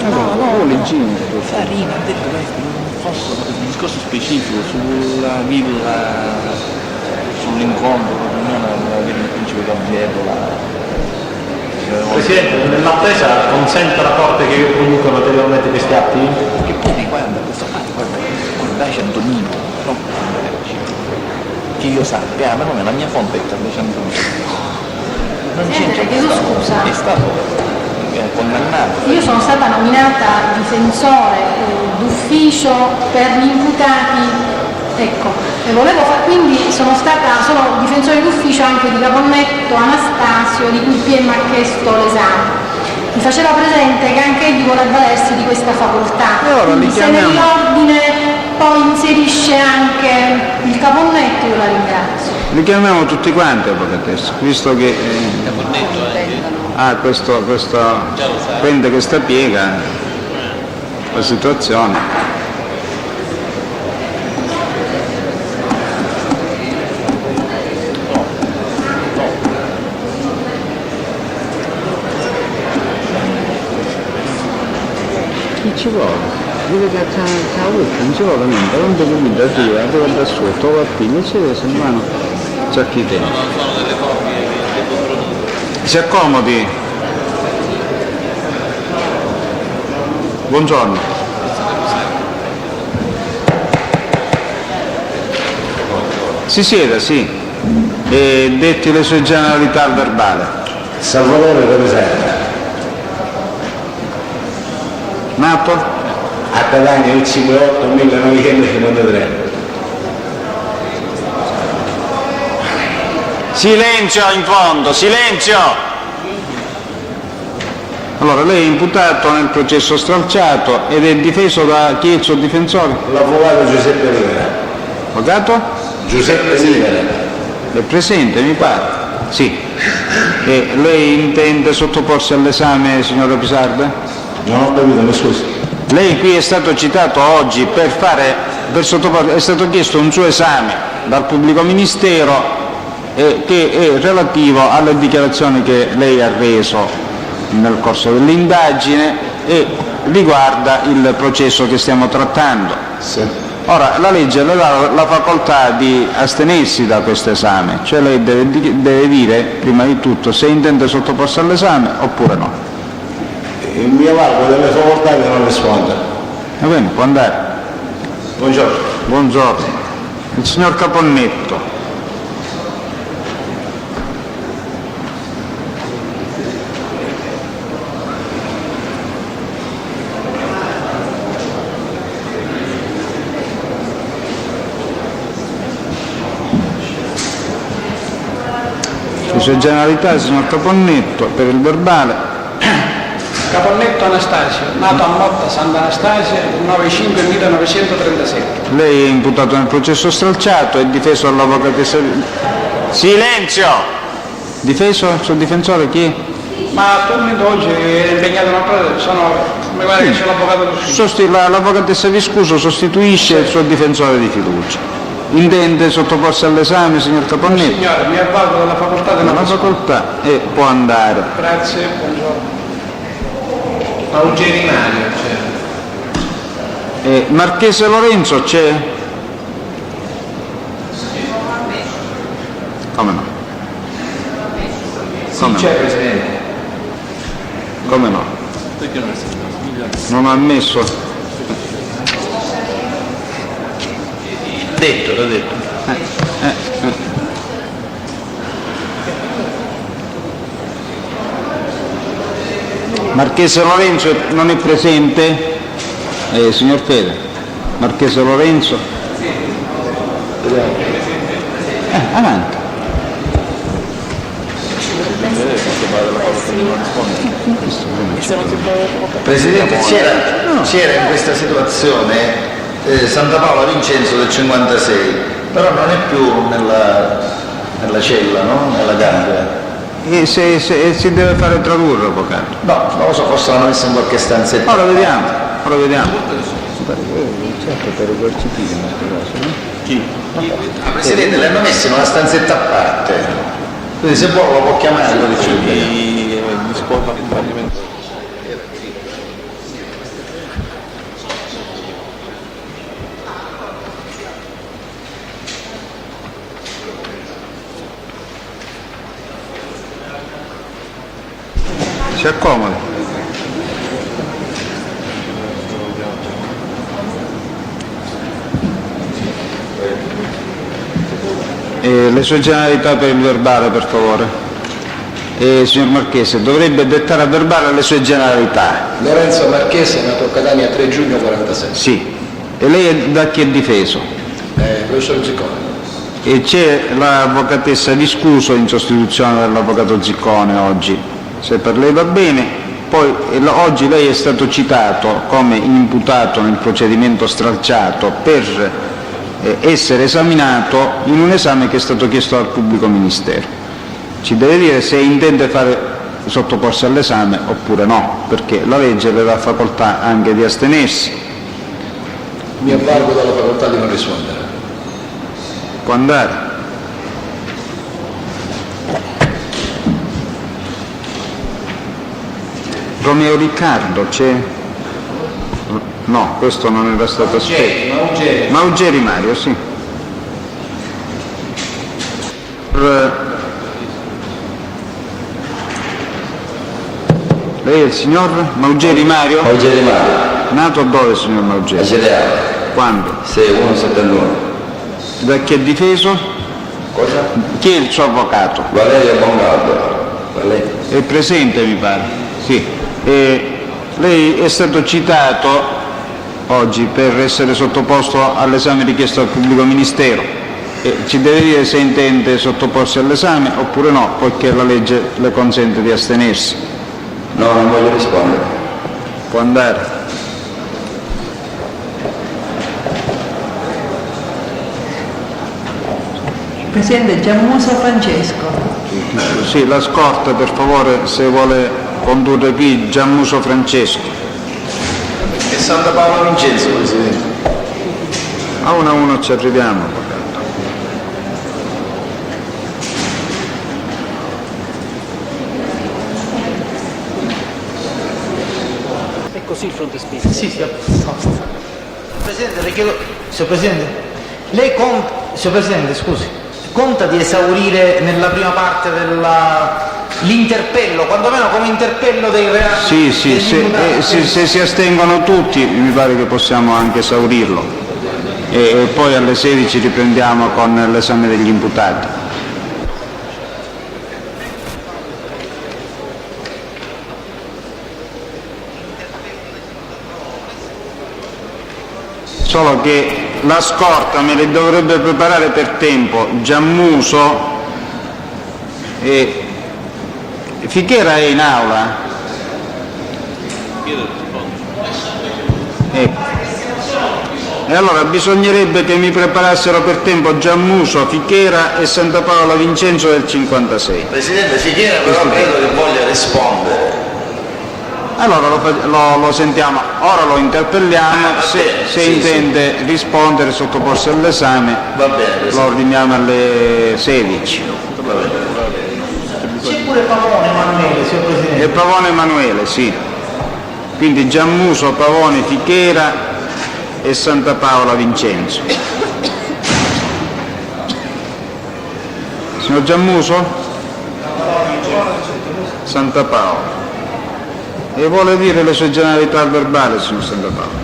No, leggino. Farina ha detto questo, non posso un discorso specifico sulla villa, sull'incontro con la villa del principe Gabriello. Presidente, nell'attesa consente la Corte che io produca materialmente questi atti? Che poi guarda, questo fatto, guarda, Antonino, che io sappia, ma come la mia fonte è Antonino. Non c'è, chiedo scusa. È stato condannato. Io sono stata nominata difensore d'ufficio per gli imputati, ecco, e volevo quindi sono difensore d'ufficio anche di Caponnetto, Anastasio, di cui il PM ha chiesto l'esame. Mi faceva presente che anche egli vuole avvalersi di questa facoltà. Quindi se nell'ordine poi inserisce anche il Caponnetto, io la ringrazio. Li chiamiamo tutti quanti, avvocatessa, visto che questo prende questa piega la situazione. Chi ci vuole? Vede che non ci vuole niente, non devo guidare, devo andare sotto, va qui, c'è in mano, c'è chi te. Si accomodi. Buongiorno. Si sieda, sì. E detti le sue generalità al verbale. Salvatore rappresenta. Nato? A Catania il 58 1953. Silenzio in fondo, silenzio! Allora, lei è imputato nel processo stralciato ed è difeso da chi è il suo difensore? L'avvocato Giuseppe Rivera. Avvocato? Giuseppe Rivera. È presente, mi pare? Sì. E lei intende sottoporsi all'esame, signora Pisarda? Non ho capito, mi scusi. Lei qui è stato citato oggi per sottoporre, è stato chiesto un suo esame dal pubblico ministero che è relativo alle dichiarazioni che lei ha reso nel corso dell'indagine e riguarda il processo che stiamo trattando. Sì. Ora, la legge le dà la facoltà di astenersi da questo esame, cioè lei deve dire prima di tutto se intende sottoporsi all'esame oppure no. Il mio valgo delle facoltà che non risponde. Va bene, può andare. Buongiorno. Buongiorno. Il signor Caponnetto. Le sue generalità, signor Caponnetto, per il verbale. Caponnetto Anastasio, nato a Motta Sant'Anastasia il 9/5/1937. Lei è imputato nel processo stralciato e difeso dall'avvocatessa. Silenzio! Difeso? Il suo difensore chi è? Ma attualmente oggi è impegnato in un'altra, mi guarda che c'è l'avvocato d'ufficio. L'avvocatessa Viscuso sostituisce il suo difensore di fiducia. Intende sottoporsi all'esame, signor Caponnetto? Signore, mi avvalgo della facoltà della facoltà e può andare. Grazie, buongiorno. Urinario c'è. Marchese Lorenzo c'è? Come no? Come C'è no? Presidente. Come no? Non ha ammesso? L'ho detto. Marchese Lorenzo non è presente? Signor Fede, Marchese Lorenzo? Avanti. Presidente, c'era in questa situazione Santa Paola Vincenzo del 56, però non è più nella cella, no? Nella Gambia. E si deve fare tradurre, avvocato? No, non lo so, forse l'hanno messo in qualche stanzetta. Ora vediamo. Certo, per i coercitivi in questo caso, no? Chi? Presidente, l'hanno messo in una stanzetta a parte. Quindi se vuole lo può chiamare, lo dice. Si accomodi. Le sue generalità per il verbale, per favore. Signor Marchese, dovrebbe dettare a verbale le sue generalità. Lorenzo Marchese, nato a Catania 3 giugno 46. Sì. E lei da chi è difeso? Professor Ziccone. E c'è l'avvocatessa Viscuso in sostituzione dell'avvocato Ziccone oggi, se per lei va bene. Poi oggi lei è stato citato come imputato nel procedimento stralciato per essere esaminato in un esame che è stato chiesto dal pubblico ministero. Ci deve dire se intende sottoporsi all'esame oppure no, perché la legge le dà facoltà anche di astenersi. Mi avvalgo dalla facoltà di non rispondere. Può andare. Romeo Riccardo c'è? No, questo non era stato aspetto. Maugeri Mario, sì. Lei è il signor Maugeri Mario? Maugeri Mario. Nato dove, signor Maugeri? A Cereale. Quando? 6-1-71. Da chi è difeso? Cosa? Chi è il suo avvocato? Valerio Bongaldo. È presente, mi pare. Sì. Lei è stato citato oggi per essere sottoposto all'esame richiesto dal pubblico ministero. Ci deve dire se intende sottoporsi all'esame oppure no, poiché la legge le consente di astenersi. No, non voglio rispondere. Può andare. Presidente Giammuso Francesco. Sì, la scorta per favore, se vuole condurre qui Giammuso Francesco. E Santa Paola Vincenzo, Presidente. A 1 ci arriviamo. Così il frontespizio. Sì. Presidente, le chiedo, signor Presidente, lei conta di esaurire nella prima parte l'interpello, quantomeno come interpello dei reati? Sì, se si astengono tutti mi pare che possiamo anche esaurirlo e poi alle 16 riprendiamo con l'esame degli imputati. Solo che la scorta me le dovrebbe preparare per tempo Giammuso e Fichera è in aula? Ecco. E allora bisognerebbe che mi preparassero per tempo Giammuso, Fichera e Santa Paola Vincenzo del 56. Presidente, Fichera però credo che voglia rispondere. Allora lo sentiamo, ora lo interpelliamo, se intende rispondere, sottoporsi all'esame, lo ordiniamo alle 16. C'è pure Pavone Emanuele, signor Presidente. E Pavone Emanuele, sì. Quindi Giammuso, Pavone, Fichera e Santa Paola Vincenzo. Signor Giammuso? Santa Paola. E vuole dire le sue generalità al verbale, signor Santa Paola?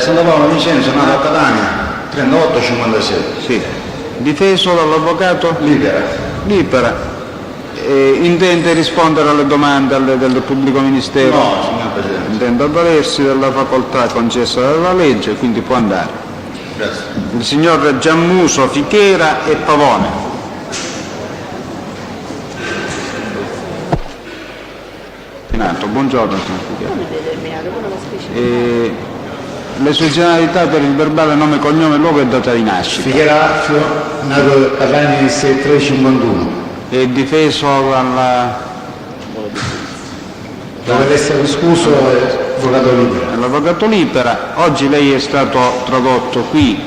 Santa Paola Vincenzo, nato a Catania, 38-56. Sì. Difeso dall'avvocato? Libera. Intende rispondere alle domande del pubblico ministero? No, signor Presidente. Intende avvalersi della facoltà concessa dalla legge, quindi può andare. Grazie. Il signor Giammuso, Fichera e Pavone. Buongiorno, signor Fichera. Le sue generalità per il verbale nome, cognome, luogo e data di nascita. Fichera Affio, nato a Catania 351. È difeso dalla... Dove essere escluso l'avvocato Libera. L'avvocato Libera. Oggi lei è stato tradotto qui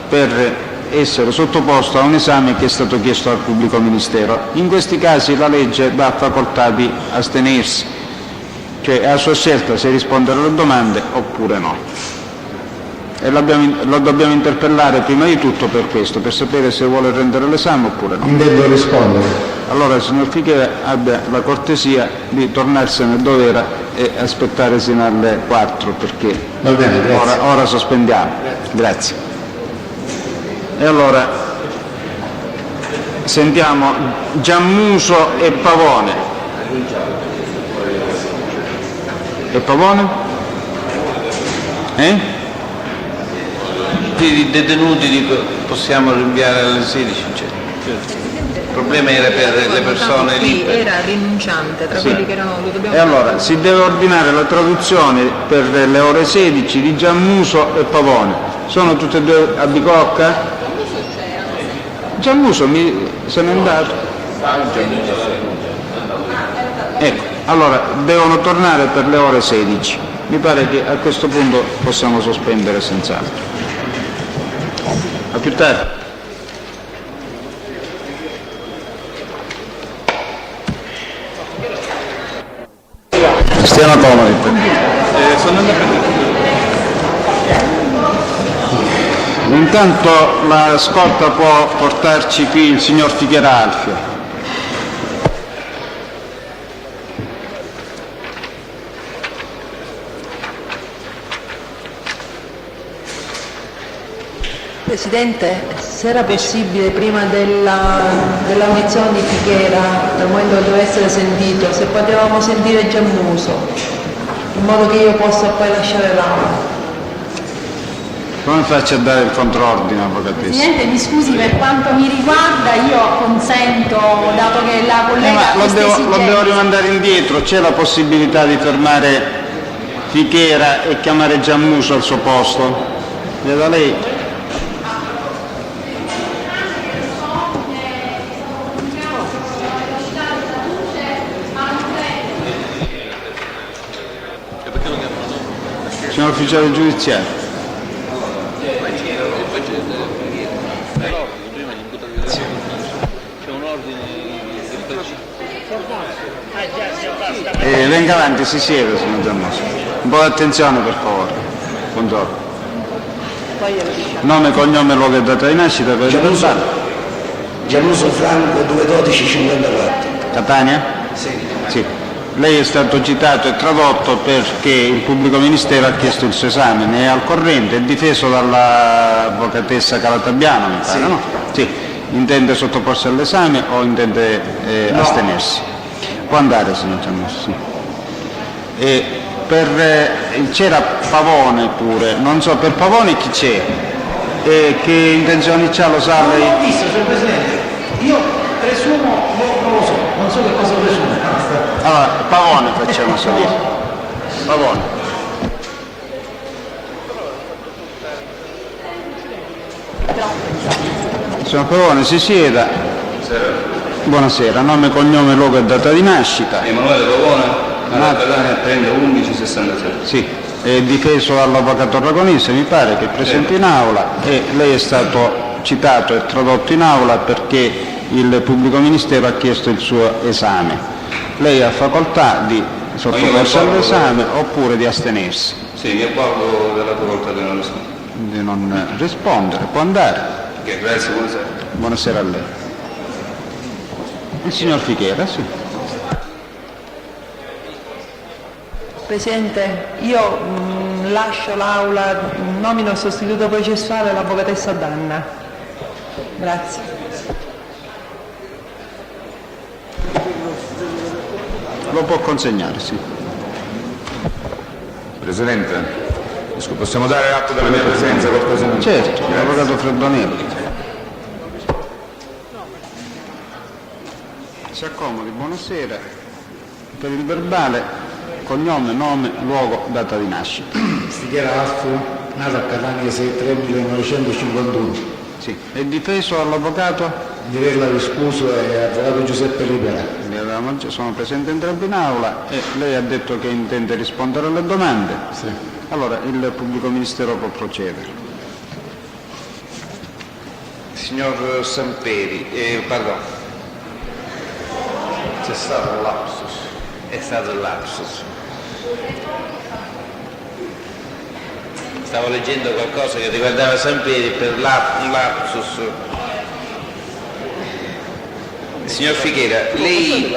per essere sottoposto a un esame che è stato chiesto dal pubblico ministero. In questi casi la legge dà facoltà di astenersi, cioè è a sua scelta se rispondere alle domande oppure no. e lo dobbiamo interpellare prima di tutto per questo, per sapere se vuole rendere l'esame oppure no. Intendo rispondere. Allora, signor Fichera, abbia la cortesia di tornarsene dov'era e aspettare sino alle 4 perché Va bene, grazie. ora sospendiamo. Grazie. E allora sentiamo Giammuso e Pavone. E Pavone? I detenuti dico, possiamo rinviare alle 16, il problema era per le persone Qui libere. era rinunciante tra quelli che erano, lo dobbiamo E allora si deve ordinare la traduzione per le ore 16 di Giammuso e Pavone. Sono tutte e due a Bicocca? Giammuso se n'è andato. Ecco, allora devono tornare per le ore 16. Mi pare che a questo punto possiamo sospendere senz'altro. A più tardi. Stiano comodi. Intanto la scorta può portarci qui il signor Fichera Alfio. Presidente, se era possibile prima dell'audizione di Fichera, dal momento che doveva essere sentito, se potevamo sentire Giammuso, in modo che io possa poi lasciare l'aula. Come faccio a dare il controordine, avvocatessa? Presidente, mi scusi, per quanto mi riguarda io consento, dato che la collega ha Lo queste devo esigenze. rimandare indietro, c'è la possibilità di fermare Fichera e chiamare Giammuso al suo posto? Da lei? Signor ufficiale giudiziario. Venga avanti, si sieda, signor Giammuso. Un po' di attenzione, per favore. Buongiorno. Nome, cognome, luogo e data di nascita per il verbale. Giammuso Franco 21254. Catania? Sì. Lei è stato citato e tradotto perché il pubblico ministero ha chiesto il suo esame, ne è al corrente, è difeso dall'avvocatessa Calatabbiano, mi pare, no? Sì. Intende sottoporsi all'esame o intende astenersi? Può andare, signor Giammuso, sì. C'era Pavone pure, non so, per Pavone chi c'è? Che intenzioni c'ha, lo sa lei? Non l'ho visto, signor Presidente. Io presumo, non lo so, non so che cosa presume. Allora, Pavone facciamo salire. Pavone. Signor Pavone, si sieda. Buonasera, nome, cognome, luogo e data di nascita. Emanuele Pavone, Catania 30-11-67. Sì, è difeso dall'avvocato Ragonese, mi pare, che è presente in aula, e lei è stato citato e tradotto in aula perché il pubblico ministero ha chiesto il suo esame. Lei ha facoltà di sottoporsi all'esame oppure di astenersi. Sì, mi avvalgo della facoltà di non rispondere. Di non rispondere, può andare. Ok, grazie, buonasera. Buonasera a lei. Il signor Fichera, sì. Presidente, io lascio l'aula, nomino sostituto processuale l'avvocatessa Danna. Grazie. Lo può consegnare, sì. Presidente, possiamo dare atto della mia presenza, cortesemente? Certo, l'avvocato Freddonelli. Si accomodi, buonasera. Per il verbale, cognome, nome, luogo, data di nascita. Fichera Alfio, nato a Catania 6-3-1951. Sì. È difeso dall'avvocato? Dirella Viscuso e avvocato Giuseppe Libera. Sono presente entrambi in aula e lei ha detto che intende rispondere alle domande. Sì. Allora il pubblico ministero può procedere. Signor Samperi, pardon. C'è stato un lapsus. È stato il lapsus. Stavo leggendo qualcosa che riguardava Sampieri per un lapsus. Signor Fichera, lei...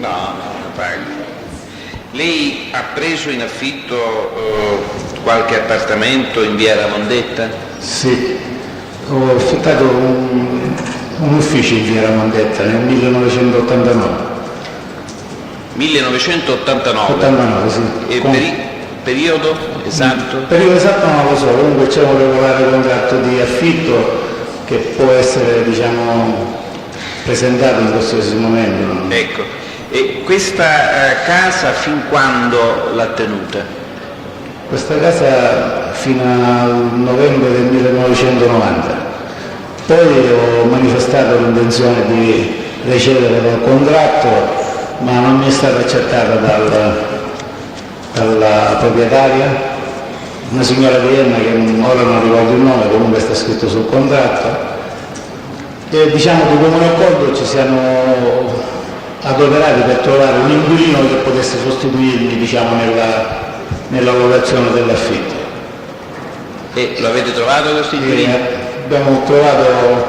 No, prego. Lei ha preso in affitto qualche appartamento in via Ramondetta? Sì, ho affittato un ufficio in via Ramondetta nel 1989. 1989? 89, sì. E periodo esatto? Periodo esatto non lo so, comunque c'è un regolare contratto di affitto che può essere, diciamo, presentato in qualsiasi momento. Ecco, e questa casa fin quando l'ha tenuta? Questa casa fino al novembre del 1990. Poi ho manifestato l'intenzione di recedere dal contratto, ma non mi è stata accettata dalla proprietaria, una signora di Enna che ora non ricordo il nome, comunque sta scritto sul contratto, e diciamo di comune accordo ci siamo adoperati per trovare un inquilino che potesse sostituirmi, diciamo, nella locazione dell'affitto. E lo avete trovato questo inquilino? Abbiamo trovato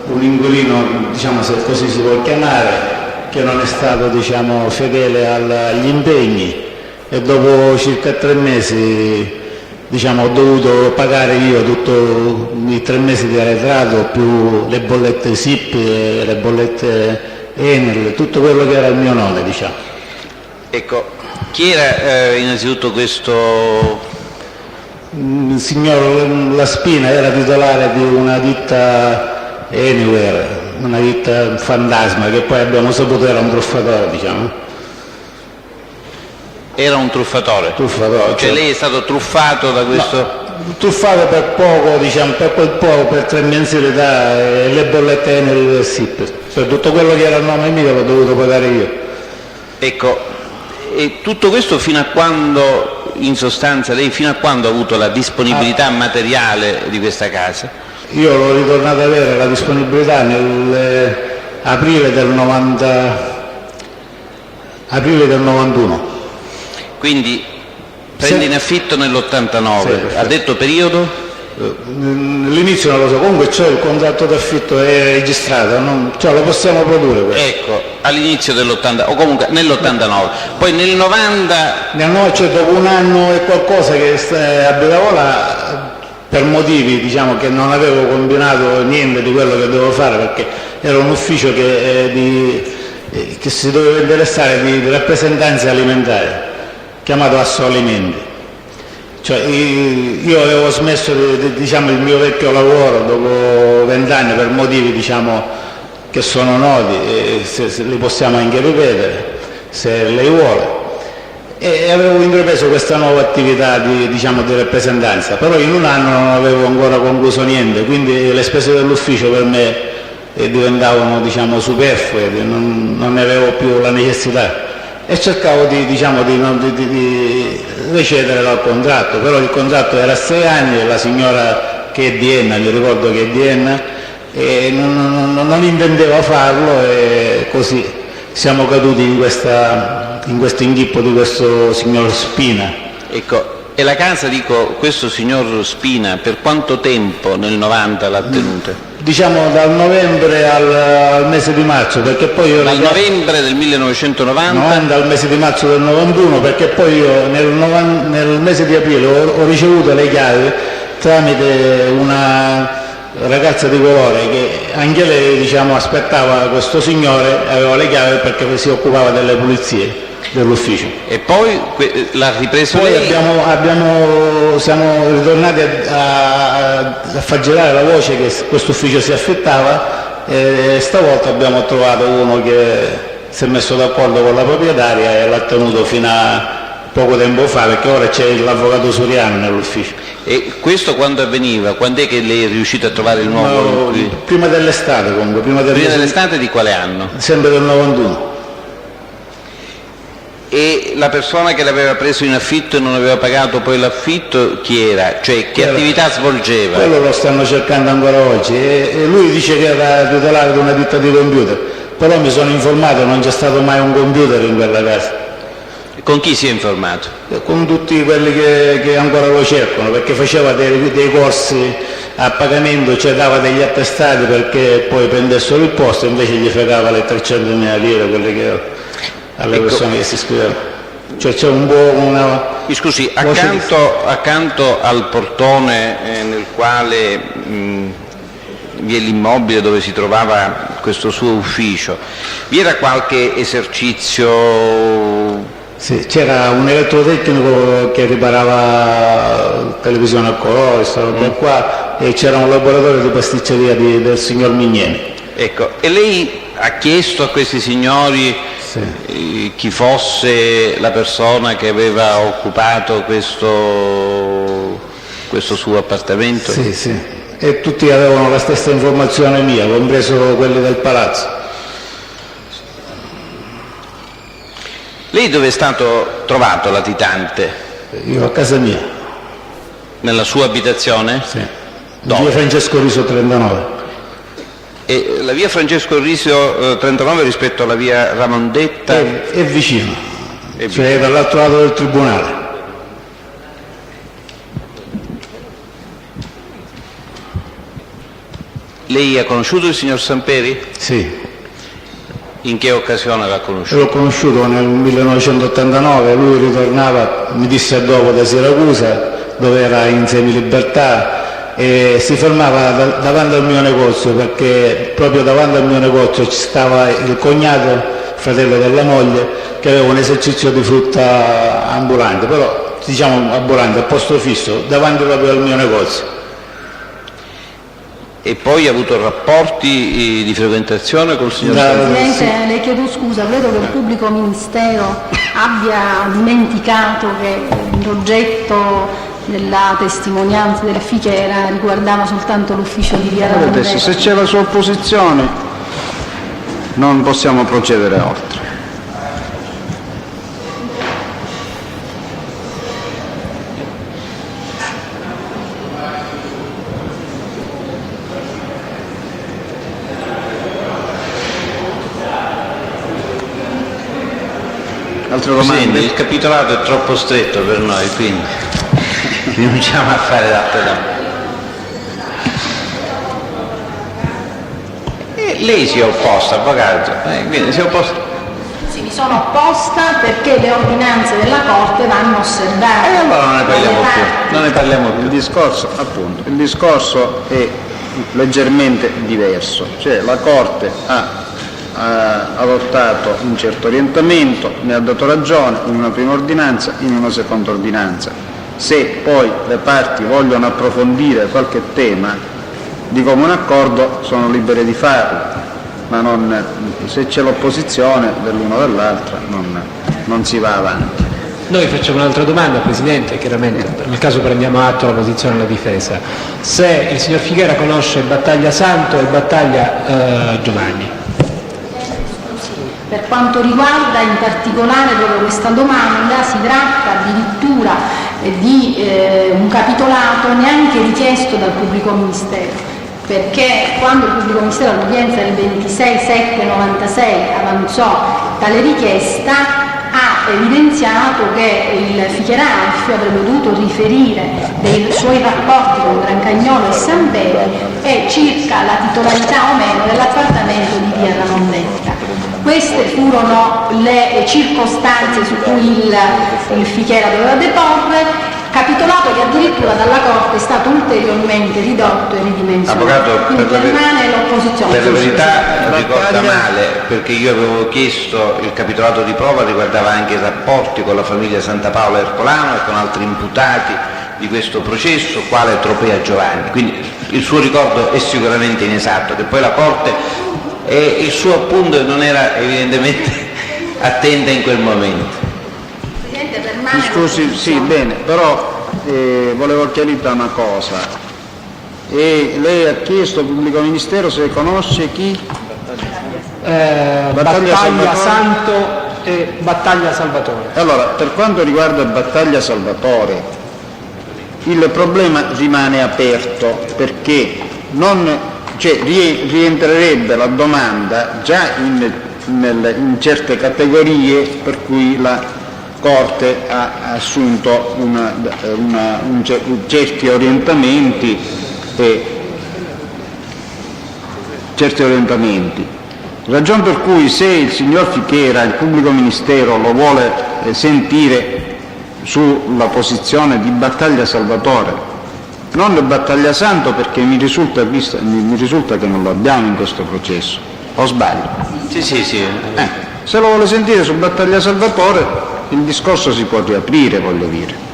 un inquilino, diciamo, se così si può chiamare, che non è stato, diciamo, fedele agli impegni, e dopo circa 3 mesi, diciamo, ho dovuto pagare io tutti i 3 mesi di arretrato più le bollette SIP, le bollette Enel, tutto quello che era il mio nome, diciamo. Ecco, chi era innanzitutto questo? Il signor La Spina era titolare di una ditta Anywhere, una ditta fantasma che poi abbiamo saputo era un truffatore, diciamo. Era un truffatore? Truffatore. Cioè lei è stato truffato da questo? No, truffato per poco, diciamo, per quel poco, per 3 mensilità, e le bollette nel SIP. Per tutto quello che era il nome mio l'ho dovuto pagare io. Ecco, e tutto questo fino a quando, in sostanza, lei fino a quando ha avuto la disponibilità materiale di questa casa? Io l'ho ritornato ad avere la disponibilità nell'aprile del 91. Quindi prende in affitto nell'89, sì, ha detto periodo? L'inizio non lo so, comunque c'è il contratto d'affitto, è registrato, cioè lo possiamo produrre questo. Ecco, all'inizio dell'80, o comunque nell'89, poi nel 90... Cioè dopo un anno e qualcosa che abitavo là, per motivi, diciamo, che non avevo combinato niente di quello che dovevo fare, perché era un ufficio che si doveva interessare di rappresentanze alimentari, chiamato Assoalimenti. Cioè, io avevo smesso diciamo, il mio vecchio lavoro dopo 20 anni per motivi, diciamo, che sono noti, e se li possiamo anche ripetere se lei vuole, e avevo intrapreso questa nuova attività diciamo, di rappresentanza, però in un anno non avevo ancora concluso niente, quindi le spese dell'ufficio per me diventavano, diciamo, superflue, non ne avevo più la necessità, e cercavo diciamo, di recedere dal contratto, però il contratto era a 6 anni e la signora, che è di Enna, mi ricordo che è di Enna, e non intendeva farlo, e così siamo caduti in questo inghippo di questo signor Spina. Ecco, e la casa, dico, questo signor Spina per quanto tempo nel 90 l'ha tenuta? Diciamo dal novembre al mese di marzo, perché poi io... Dal novembre del 1990 al mese di marzo del 91, perché poi io nel mese di aprile ho ricevuto le chiavi tramite una ragazza di colore che anche lei, diciamo, aspettava questo signore, aveva le chiavi perché si occupava delle pulizie dell'ufficio. E poi l'ha ripreso poi lei? Siamo ritornati a far girare la voce che questo ufficio si affittava, e stavolta abbiamo trovato uno che si è messo d'accordo con la proprietaria e l'ha tenuto fino a poco tempo fa, perché ora c'è l'avvocato Suriano nell'ufficio. E questo quando avveniva? Quando è che lei è riuscito a trovare il nuovo? No, prima dell'estate, comunque. Prima dell'estate di quale anno? Sempre del 91. E la persona che l'aveva preso in affitto e non aveva pagato poi l'affitto, chi era? Cioè, che attività svolgeva? Quello lo stanno cercando ancora oggi, e lui dice che era titolare di una ditta di computer, però mi sono informato che non c'è stato mai un computer in quella casa. Con chi si è informato? Con tutti quelli che ancora lo cercano, perché faceva dei corsi a pagamento, cioè dava degli attestati perché poi prendessero il posto, invece gli fregava le 300.000 lire quelle che alle persone che si iscrivevano. Cioè c'è un po' una... Mi scusi, accanto al portone nel quale vi è l'immobile dove si trovava questo suo ufficio, vi era qualche esercizio? Sì, c'era un elettrotecnico che riparava televisione a colore, questa roba qua, e c'era un laboratorio di pasticceria del signor Migneni. Ecco, e lei ha chiesto a questi signori chi fosse la persona che aveva occupato questo suo appartamento? Sì, sì, e tutti avevano la stessa informazione mia, compreso quelli del palazzo. Lei dove è stato trovato latitante? Io a casa mia. Nella sua abitazione? Sì. Via Francesco Riso 39. E la via Francesco Riso 39 rispetto alla via Ramondetta? È vicino, cioè è dall'altro lato del tribunale. Lei ha conosciuto il signor Samperi? Sì. In che occasione l'ha conosciuto? L'ho conosciuto nel 1989, lui ritornava, mi disse dopo, da Siracusa, dove era in semilibertà, e si fermava davanti al mio negozio, perché proprio davanti al mio negozio ci stava il cognato, fratello della moglie, che aveva un esercizio di frutta ambulante, però diciamo ambulante, a posto fisso, davanti proprio al mio negozio. E poi ha avuto rapporti di frequentazione col signor Samperi? Presidente, le chiedo scusa, credo che il pubblico ministero abbia dimenticato che l'oggetto della testimonianza del Fichera riguardava soltanto l'ufficio di via Ramondetta. Se c'è la sua opposizione non possiamo procedere oltre. Altre domande? Il capitolato è troppo stretto per noi, quindi rinunciamo a fare altre domande. Lei si è opposta, avvocato, quindi si è opposta. Sì, mi sono opposta perché le ordinanze della Corte vanno osservate. E allora non ne parliamo più. Il discorso è leggermente diverso, cioè la Corte ha adottato un certo orientamento, ne ha dato ragione in una prima ordinanza, in una seconda ordinanza. Se poi le parti vogliono approfondire qualche tema di comune accordo sono libere di farlo, ma se c'è l'opposizione dell'uno o dell'altra non si va avanti. Noi facciamo un'altra domanda, Presidente, chiaramente, nel caso prendiamo atto della posizione della difesa. Se il signor Fichera conosce Battaglia Santo e Battaglia Giovanni. Per quanto riguarda in particolare proprio questa domanda, si tratta addirittura di un capitolato neanche richiesto dal pubblico ministero, perché quando il pubblico ministero all'udienza del 26/7/96 avanzò tale richiesta, ha evidenziato che il Fichera Alfio avrebbe dovuto riferire dei suoi rapporti con Grancagnolo e Samperi e circa la titolarità o meno dell'appartamento di via Ramondetta. Queste furono le circostanze su cui il Fichera doveva deporre, capitolato che addirittura dalla Corte è stato ulteriormente ridotto e ridimensionato. Avvocato, quindi permane l'opposizione. Per la verità ricorda male, perché io avevo chiesto il capitolato di prova, riguardava anche i rapporti con la famiglia Santa Paola Ercolano e con altri imputati di questo processo, quale Tropea Giovanni, quindi il suo ricordo è sicuramente inesatto, che poi la Corte il suo appunto non era evidentemente attenta in quel momento. Presidente, permane Scusi, sì, bene, però volevo chiarire una cosa. Lei ha chiesto al pubblico ministero se conosce chi? Battaglia Santo e Battaglia Salvatore. Allora, per quanto riguarda Battaglia Salvatore, il problema rimane aperto perché rientrerebbe la domanda già in certe categorie per cui Corte ha assunto certi orientamenti. Ragion per cui, se il signor Fichera, il pubblico ministero, lo vuole sentire sulla posizione di Battaglia Salvatore, non di Battaglia Santo, perché mi risulta che non lo abbiamo in questo processo, o sbaglio? Sì. Se lo vuole sentire su Battaglia Salvatore, il discorso si può riaprire, voglio dire.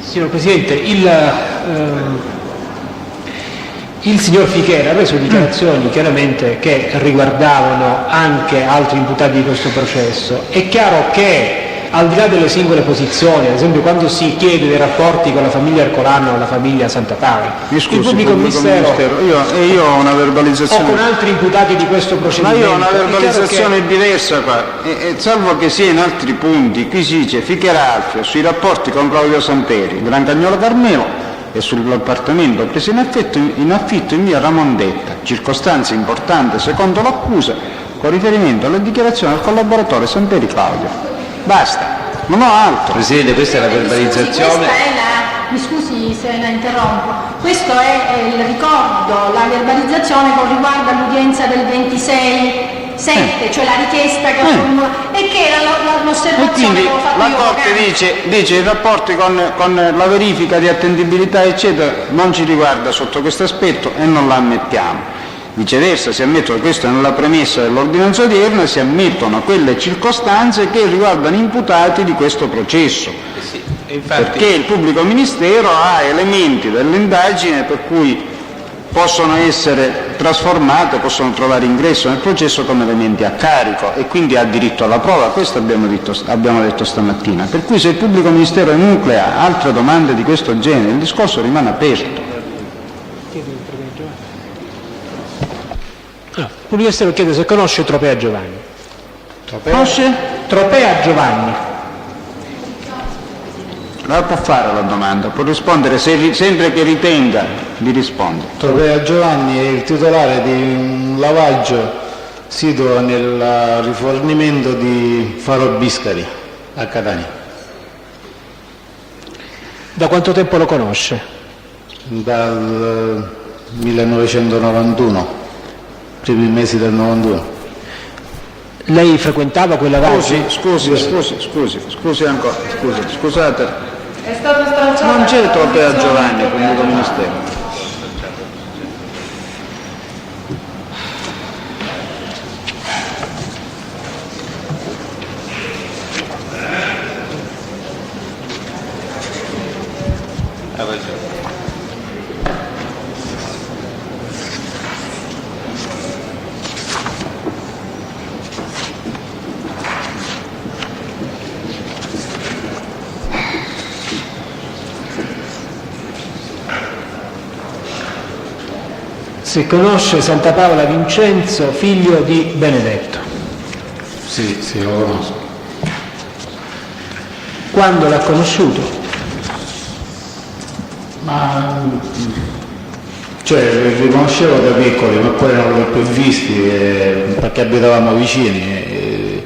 Signor Presidente, il signor Fichera ha reso dichiarazioni chiaramente che riguardavano anche altri imputati di questo processo. È chiaro che, al di là delle singole posizioni, ad esempio quando si chiede dei rapporti con la famiglia Ercolano o la famiglia Santa Paola, Mi scusi, il pubblico ministero io ho una verbalizzazione, o con altri imputati di questo ma procedimento, io ho una verbalizzazione diversa qua, salvo che sia in altri punti. Qui si dice Fichera Alfio sui rapporti con Claudio Samperi, Gran Cagnolo Carmelo, e sull'appartamento preso in affitto in via Ramondetta, circostanza importante secondo l'accusa, con riferimento alle dichiarazioni del collaboratore Samperi Claudio. Basta, non ho altro. Presidente, questa è la verbalizzazione. Mi scusi se la interrompo, questo è il ricordo, la verbalizzazione con riguardo all'udienza del 26/7, cioè la richiesta che ho formulato, e che era l'osservazione che avevo fatto la io. Corte dice i rapporti con la verifica di attendibilità eccetera non ci riguarda sotto questo aspetto e non la ammettiamo. Viceversa, si ammettono, questo è nella premessa dell'ordinanza odierna, si ammettono quelle circostanze che riguardano imputati di questo processo, perché il pubblico ministero ha elementi dell'indagine per cui possono essere trasformate, possono trovare ingresso nel processo come elementi a carico, e quindi ha diritto alla prova. Questo abbiamo detto stamattina. Per cui, se il pubblico ministero enuclea altre domande di questo genere, il discorso rimane aperto. Il pubblico ministero chiede se conosce Tropea Giovanni. Conosce? Tropea Giovanni. La può fare la domanda, può rispondere sempre che ritenga di rispondere. Tropea Giovanni è il titolare di un lavaggio sito nel rifornimento di Faro Biscari a Catania. Da quanto tempo lo conosce? Dal 1991, primi mesi del 91. Lei frequentava quel lavaggio? Scusi ancora, scusate. È stato stralciato. Non c'è Tropea Giovanni, pubblico ministero. Se conosce Santa Paola Vincenzo, figlio di Benedetto. Sì, lo conosco. Quando l'ha conosciuto? Li conoscevo da piccoli, ma poi non li ho più visti perché abitavamo vicini.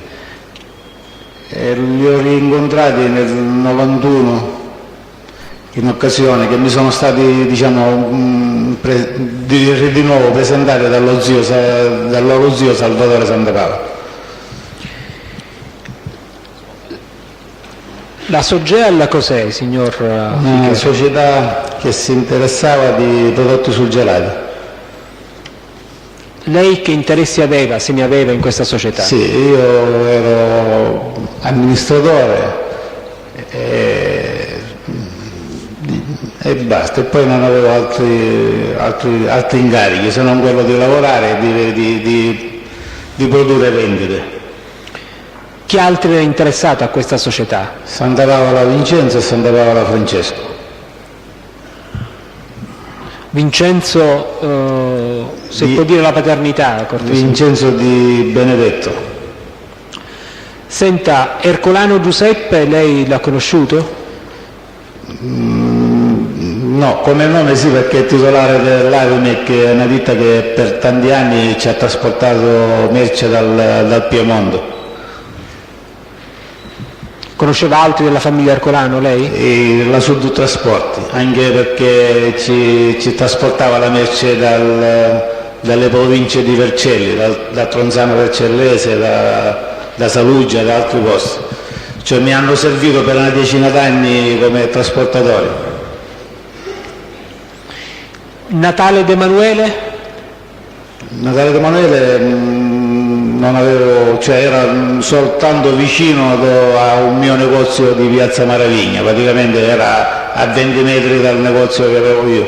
E li ho rincontrati nel 91 in occasione che mi sono stati di nuovo presentati dal loro zio Salvatore Santa Paola. La Sogel cos'è, signor Una società che si interessava di prodotti surgelati. Lei che interessi aveva, se ne aveva in questa società? Sì, io ero amministratore e basta, e poi non avevo altri incarichi se non quello di lavorare e di produrre vendite. Chi altri era interessato a questa società? Santa Paola Vincenzo e Santa Paola Francesco. Vincenzo, se può dire la paternità, cortesia. Vincenzo di Benedetto. Senta, Ercolano Giuseppe, lei l'ha conosciuto? No, come nome sì, perché è titolare dell'Avimec, che è una ditta che per tanti anni ci ha trasportato merce dal Piemonte. Conosceva altri della famiglia Ercolano lei? E la Sud Trasporti, anche perché ci trasportava la merce dalle province di Vercelli, da Tronzano Vercellese, da Saluggia, da altri posti. Cioè mi hanno servito per una decina d'anni come trasportatori. Natale De Emanuele? Natale De Emanuele non avevo, cioè era soltanto vicino a un mio negozio di Piazza Maravigna, praticamente era a 20 metri dal negozio che avevo io.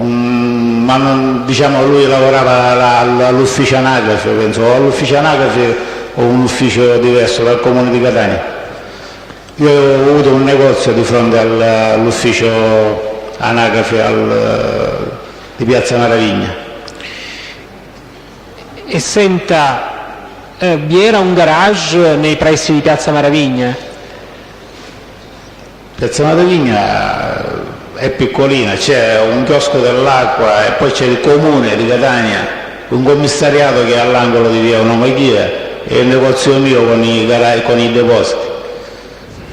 Ma diciamo lui lavorava all'ufficio anagrafe, penso, o all'ufficio anagrafe o un ufficio diverso dal comune di Catania. Io avevo avuto un negozio di fronte all'ufficio anagrafe di Piazza Maravigna. E senta, vi era un garage nei pressi di Piazza Maravigna? Piazza Maravigna è piccolina, c'è un chiosco dell'acqua e poi c'è il comune di Catania, un commissariato che è all'angolo di via Onomachia e il negozio mio con i depositi,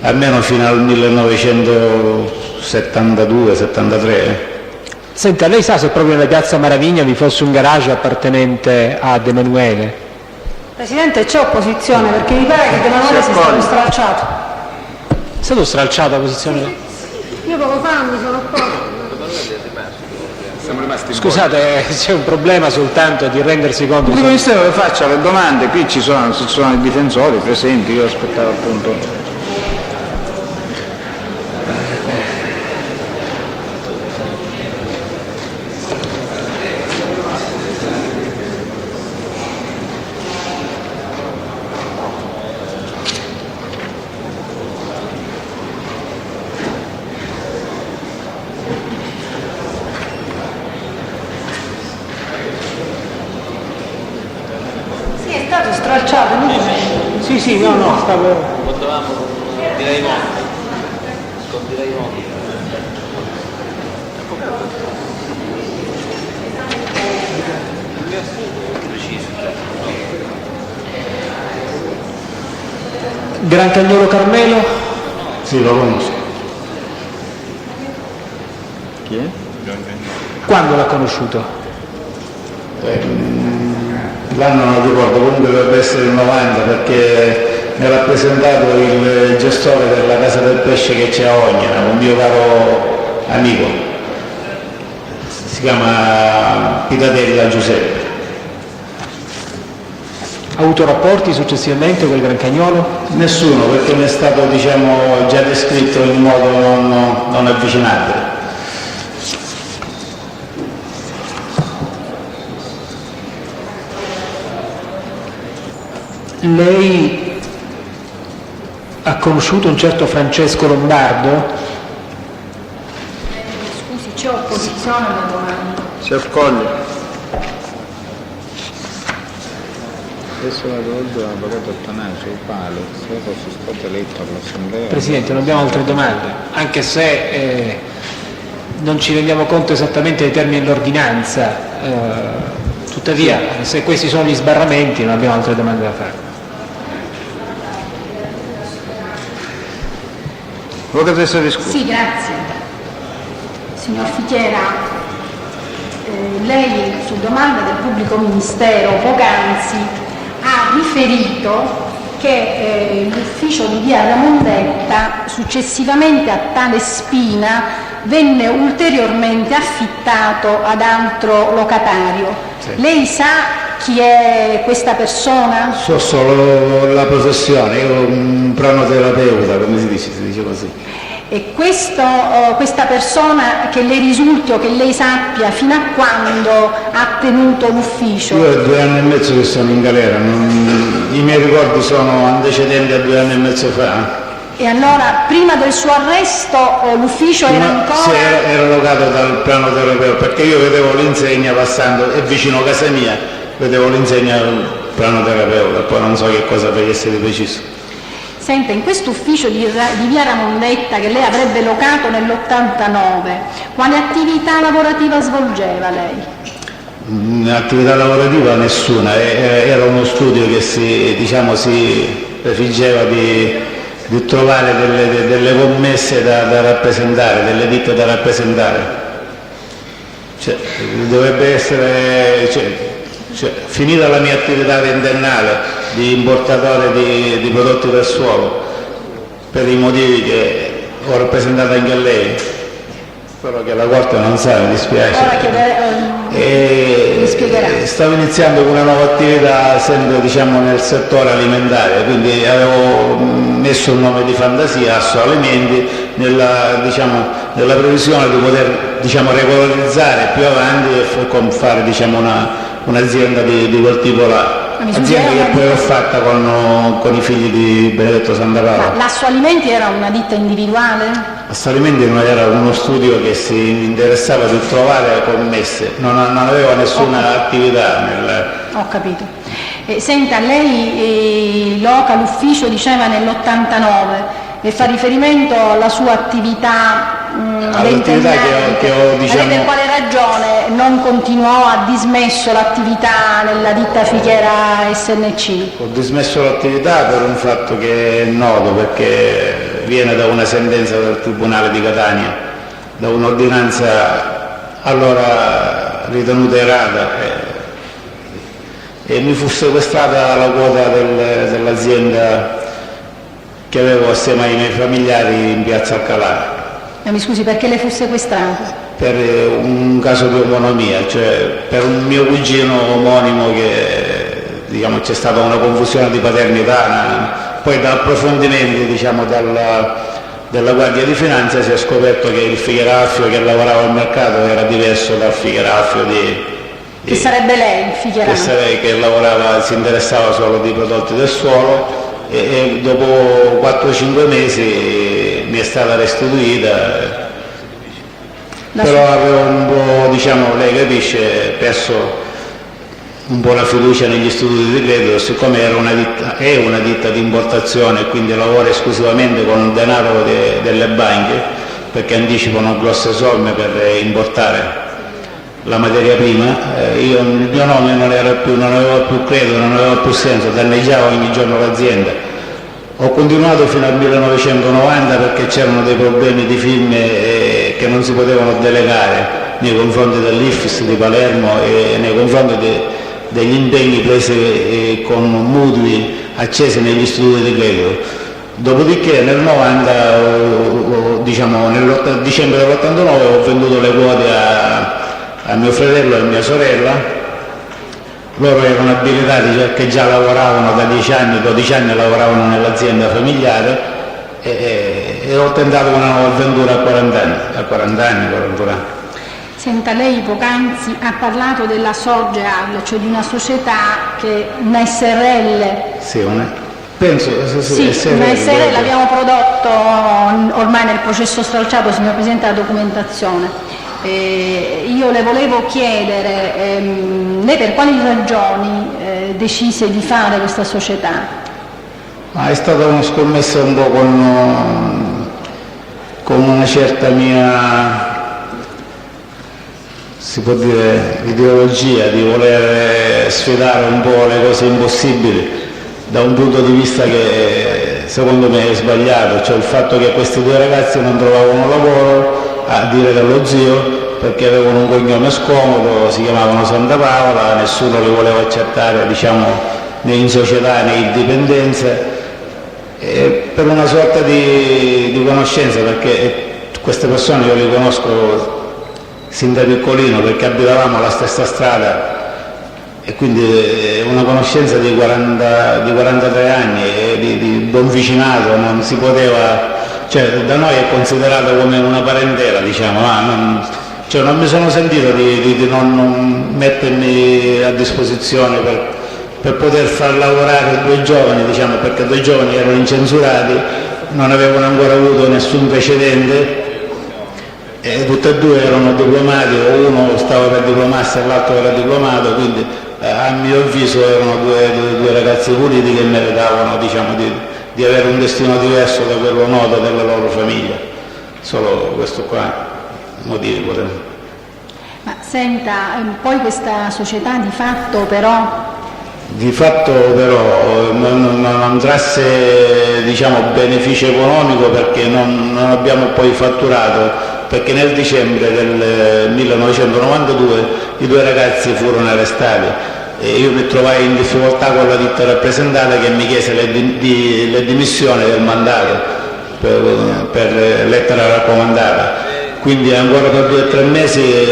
almeno fino al 1972-73. Senta, lei sa se proprio nella Piazza Maravigna vi fosse un garage appartenente a De Emanuele? Presidente, c'è opposizione perché mi pare che De Emanuele sia stato stralciato. È stato stralciato la posizione? Io poco fa mi sono opposto. Scusate, c'è un problema soltanto di rendersi conto. Il Ministero che faccia le domande, qui ci sono i difensori presenti, io aspettavo appunto. Sì, no, stavo... Potevamo direi molto. Gran Cagnolo Carmelo? Sì, lo conosco. Chi è? Quando l'ha conosciuto? L'anno non ricordo, comunque dovrebbe essere il 90 perché mi ha rappresentato il gestore della Casa del Pesce che c'è a Ognina, un mio caro amico, si chiama Pitadella Giuseppe. Ha avuto rapporti successivamente con il Gran Cagnolo? Nessuno, perché mi è stato già descritto in modo non avvicinabile. Lei ha conosciuto un certo Francesco Lombardo? Scusi, c'è opposizione alla domanda. Si accoglie. Adesso la domanda dell'avvocato Attanasio, il palo, se fosse stato eletto all'Assemblea... Presidente, non abbiamo altre domande, anche se non ci rendiamo conto esattamente dei termini dell'ordinanza, tuttavia se questi sono gli sbarramenti non abbiamo altre domande da fare. Sì, grazie. Signor Fichiera, lei su domanda del pubblico ministero poc'anzi ha riferito che l'ufficio di via Ramondetta successivamente a tale Spina venne ulteriormente affittato ad altro locatario. Sì. Lei sa chi è questa persona? So solo la professione, io un pranoterapeuta, come si dice così. E questa persona che le risulti o che lei sappia fino a quando ha tenuto l'ufficio? Io è 2 anni e mezzo che sono in galera, i miei ricordi sono antecedenti a 2 anni e mezzo fa. E allora prima del suo arresto l'ufficio era ancora... Sì, era locato dal pranoterapeuta, perché io vedevo l'insegna passando, è vicino a casa mia, vedevo l'insegna del pranoterapeuta, poi non so che cosa facesse di preciso. Senta, in questo ufficio di via Ramondetta che lei avrebbe locato nell'89, quale attività lavorativa svolgeva lei? Attività lavorativa nessuna, era uno studio che si prefiggeva di trovare delle commesse da rappresentare, delle ditte da rappresentare. Dovrebbe essere, finita la mia attività ventennale di importatore di prodotti del suolo, per i motivi che ho rappresentato anche a lei, però che la Corte non sa, mi dispiace. Mi spiegherà. Stavo iniziando una nuova attività sempre nel settore alimentare, quindi avevo messo il nome di Fantasia Assoalimenti nella previsione di poter regolarizzare più avanti e fare un'azienda di quel tipo là. Azienda che poi ho fatta con i figli di Benedetto Santa Paola. L'Assoalimenti era una ditta individuale? Assoalimenti era uno studio che si interessava di trovare commesse, non aveva nessuna attività Ho capito. Senta, lei loca l'ufficio, diceva, nell'89 e fa riferimento alla sua attività all'attività che ho Lei per quale ragione non continuò, ha dismesso l'attività nella ditta Fichera SNC? Ho dismesso l'attività per un fatto che è noto, perché viene da una sentenza del Tribunale di Catania, da un'ordinanza allora ritenuta errata, e mi fu sequestrata la quota dell'azienda che avevo assieme ai miei familiari in piazza Alcalá. Mi scusi, perché le fu sequestrato? Per un caso di omonimia, cioè per un mio cugino omonimo che c'è stata una confusione di paternità, poi da approfondimenti della Guardia di Finanza si è scoperto che il Figeraffio che lavorava al mercato era diverso dal Figeraffio che sarebbe lei, il Figeraffio? Che lavorava, si interessava solo di prodotti del suolo, e dopo 4-5 mesi mi è stata restituita, però avevo un po', lei capisce, perso un po' la fiducia negli istituti di credito, siccome è una ditta di importazione e quindi lavora esclusivamente con il denaro delle banche, perché anticipano grosse somme per importare la materia prima, il mio nome non aveva più credito, non aveva più senso, danneggiava ogni giorno l'azienda. Ho continuato fino al 1990 perché c'erano dei problemi di firme che non si potevano delegare nei confronti dell'IFIS di Palermo e nei confronti degli impegni presi con mutui accesi negli istituti di credito. Dopodiché nel 90, nel dicembre dell'89 ho venduto le quote a mio fratello e a mia sorella. Loro erano abilitati perché già lavoravano da 10 anni, 12 anni lavoravano nell'azienda familiare, e ho tentato una nuova avventura a 40 anni. Senta, lei poc'anzi ha parlato della Sorgeal, cioè di una società che una SRL. Sì, penso SRL. Una SRL, abbiamo prodotto ormai nel processo stralciato, signor Presidente, la documentazione. Io le volevo chiedere, lei per quali ragioni decise di fare questa società? Ma è stata una scommessa un po' con una certa mia, si può dire, ideologia di voler sfidare un po' le cose impossibili da un punto di vista che secondo me è sbagliato, cioè il fatto che questi due ragazzi non trovavano lavoro, a dire dello zio, perché avevano un cognome scomodo, si chiamavano Santa Paola, nessuno li voleva accettare né in società né in dipendenze, per una sorta di conoscenza, perché queste persone io le conosco sin da piccolino perché abitavamo alla stessa strada, e quindi una conoscenza di 43 anni e di buon vicinato, non si poteva, da noi è considerato come una parentela, non mi sono sentito di non mettermi a disposizione per poter far lavorare due giovani, perché due giovani erano incensurati, non avevano ancora avuto nessun precedente, e tutti e due erano diplomati, uno stava per diplomarsi e l'altro era diplomato, quindi a mio avviso erano due ragazzi puliti che meritavano di avere un destino diverso da quello noto della loro famiglia. Solo questo qua, motivi potrebbero. Ma senta, poi questa società di fatto però non trasse, diciamo, beneficio economico, perché non abbiamo poi fatturato, perché nel dicembre del 1992 i 2 ragazzi furono arrestati e io mi trovai in difficoltà con la ditta rappresentante che mi chiese le dimissioni del mandato per lettera raccomandata. Quindi ancora per 2 o 3 mesi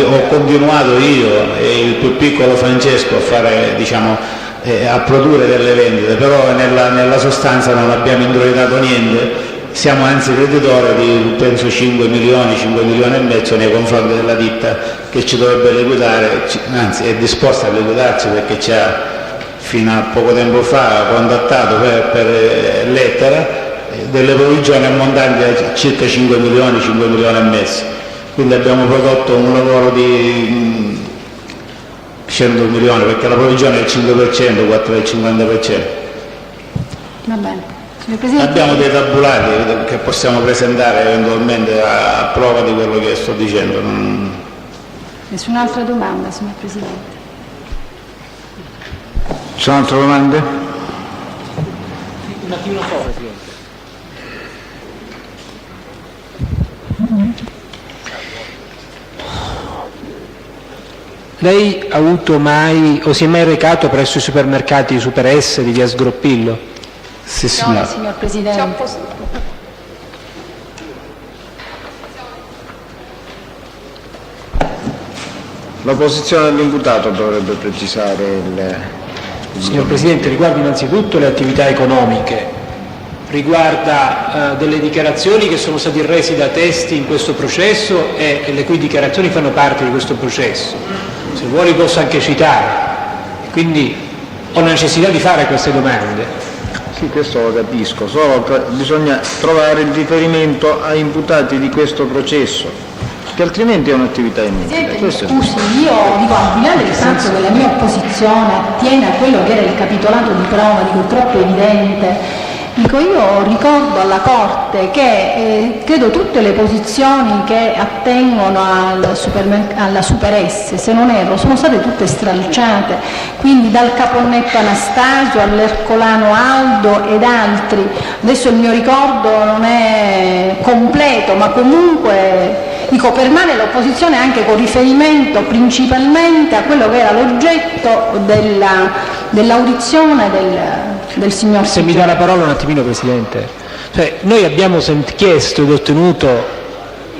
ho continuato io e il più piccolo Francesco a fare, diciamo, a produrre delle vendite, però nella sostanza non abbiamo introitato niente. Siamo anzi creditori di penso 5 milioni e mezzo nei confronti della ditta che ci dovrebbe liquidare, anzi è disposta a liquidarci, perché ci ha fino a poco tempo fa contattato per lettera delle provvigioni ammontanti a circa 5 milioni e mezzo. Quindi abbiamo prodotto un lavoro di 100 milioni, perché la provvigione è il 5%, 4 del 50%. Va bene. Signor Presidente, abbiamo dei tabulati che possiamo presentare eventualmente a prova di quello che sto dicendo. nessun'altra domanda, signor Presidente. Ci sono altre domande? Un attimo solo, Presidente. Lei ha avuto mai o si è mai recato presso i supermercati Super S di via Sgroppillo? Sì, No, signor Presidente. La posizione dell'imputato dovrebbe precisare il... Signor Presidente, riguarda innanzitutto le attività economiche, riguarda delle dichiarazioni che sono stati resi da testi in questo processo e le cui dichiarazioni fanno parte di questo processo. Se vuole posso anche citare, quindi ho la necessità di fare queste domande. Sì, questo lo capisco, solo bisogna trovare il riferimento a imputati di questo processo, che altrimenti è un'attività inutile. Presidente, scusi, io dico, al di là del fatto che la mia opposizione attiene a quello che era il capitolato di prova, dico, troppo evidente, dico, io ricordo alla Corte che credo tutte le posizioni che attengono alla Super S, se non erro, sono state tutte stralciate, quindi dal Caponnetto Anastasio all'Ercolano Aldo ed altri. Adesso il mio ricordo non è completo, ma comunque dico, permane l'opposizione anche con riferimento principalmente a quello che era l'oggetto dell'audizione del signor. Se mi dà la parola un attimino, Presidente. Cioè, noi abbiamo chiesto ed ottenuto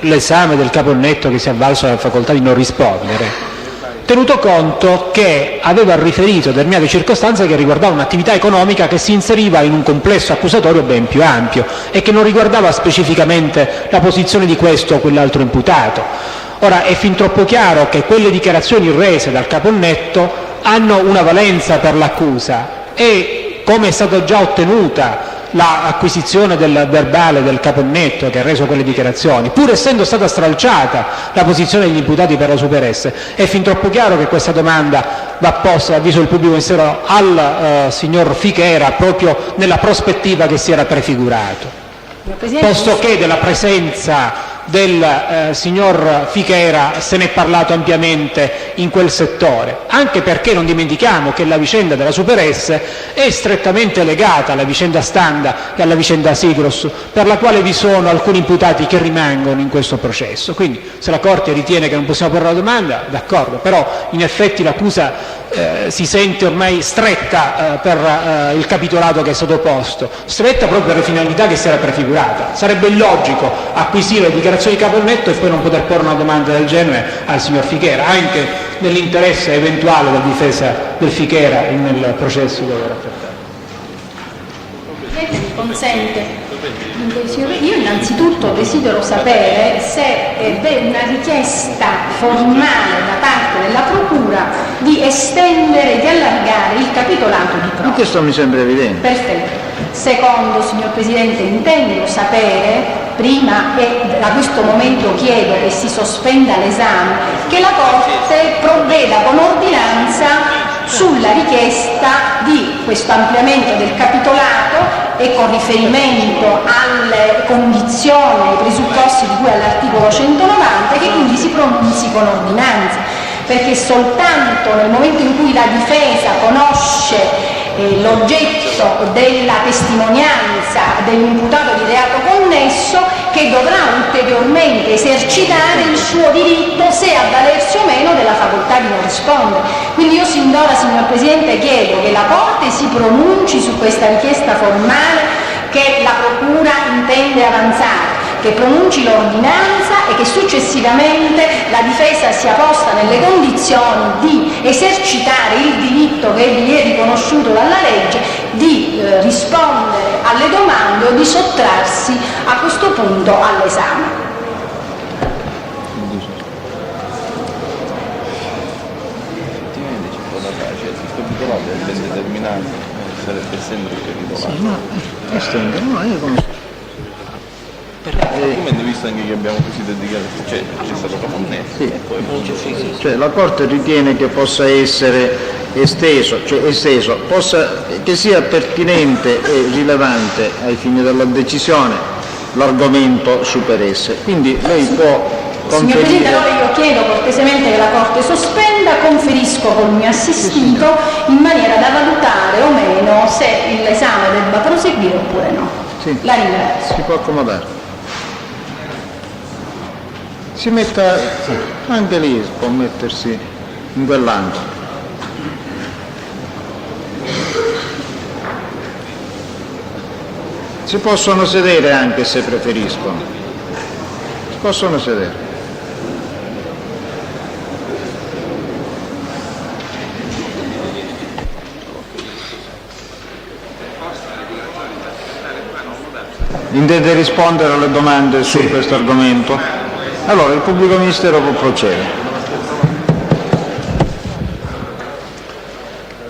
l'esame del Caponnetto che si è avvalso della facoltà di non rispondere, tenuto conto che aveva riferito determinate circostanze che riguardavano un'attività economica che si inseriva in un complesso accusatorio ben più ampio e che non riguardava specificamente la posizione di questo o quell'altro imputato. Ora, è fin troppo chiaro che quelle dichiarazioni rese dal Caponnetto hanno una valenza per l'accusa e, come è stata già ottenuta l'acquisizione del verbale del Caponnetto che ha reso quelle dichiarazioni, pur essendo stata stralciata la posizione degli imputati per la Super S, è fin troppo chiaro che questa domanda va posta, all'avviso del pubblico ministero, al signor Fichera proprio nella prospettiva che si era prefigurato, posto che della presenza del signor Fichera se ne è parlato ampiamente in quel settore, anche perché non dimentichiamo che la vicenda della Super S è strettamente legata alla vicenda Standa e alla vicenda Sigros, per la quale vi sono alcuni imputati che rimangono in questo processo. Quindi se la Corte ritiene che non possiamo porre la domanda, d'accordo, però in effetti l'accusa si sente ormai stretta per il capitolato che è stato posto, stretta proprio per le finalità che si era prefigurata. Sarebbe illogico acquisire le dichiarazioni di Caponnetto e poi non poter porre una domanda del genere al signor Fichera, anche nell'interesse eventuale della difesa del Fichera nel processo che verrà trattato. Mi consente. Io innanzitutto desidero sapere se è una richiesta formale da parte della Procura di estendere, di allargare il capitolato di prova. Questo mi sembra evidente. Perfetto. Secondo, signor Presidente, intendo sapere, prima e da questo momento chiedo che si sospenda l'esame, che la Corte provveda con ordinanza sulla richiesta di questo ampliamento del capitolato e con riferimento alle condizioni, ai presupposti di cui all'articolo 190, che quindi si pronunzi con ordinanza, perché soltanto nel momento in cui la difesa conosce l'oggetto della testimonianza dell'imputato di reato connesso, che dovrà ulteriormente esercitare il suo diritto, se avvalersi o meno della facoltà di non rispondere. Quindi io sin d'ora, signor Presidente, chiedo che la Corte si pronunci su questa richiesta formale che la Procura intende avanzare, che pronunci l'ordinanza e che successivamente la difesa sia posta nelle condizioni di esercitare il diritto che gli è riconosciuto dalla legge di rispondere alle domande o di sottrarsi a questo punto all'esame. Effettivamente c'è un po' da fare, cioè il capitolato è ben determinato, sarebbe sempre il capitolato. Come visto anche che abbiamo così dedicato, cioè c'è stato la connesso e poi Cioè, la Corte ritiene che possa essere esteso, che sia pertinente e rilevante ai fini della decisione l'argomento superesse. Quindi lei può Signor Presidente, allora io chiedo cortesemente che la Corte sospenda, conferisco col mio assistito in maniera da valutare o meno se l'esame debba proseguire oppure no. Sì. La ringrazio. Si può accomodare. Si metta, anche lì può mettersi in quell'angolo. Si possono sedere anche se preferiscono. Si possono sedere. Intende rispondere alle domande su questo argomento? Allora il pubblico ministero può procedere.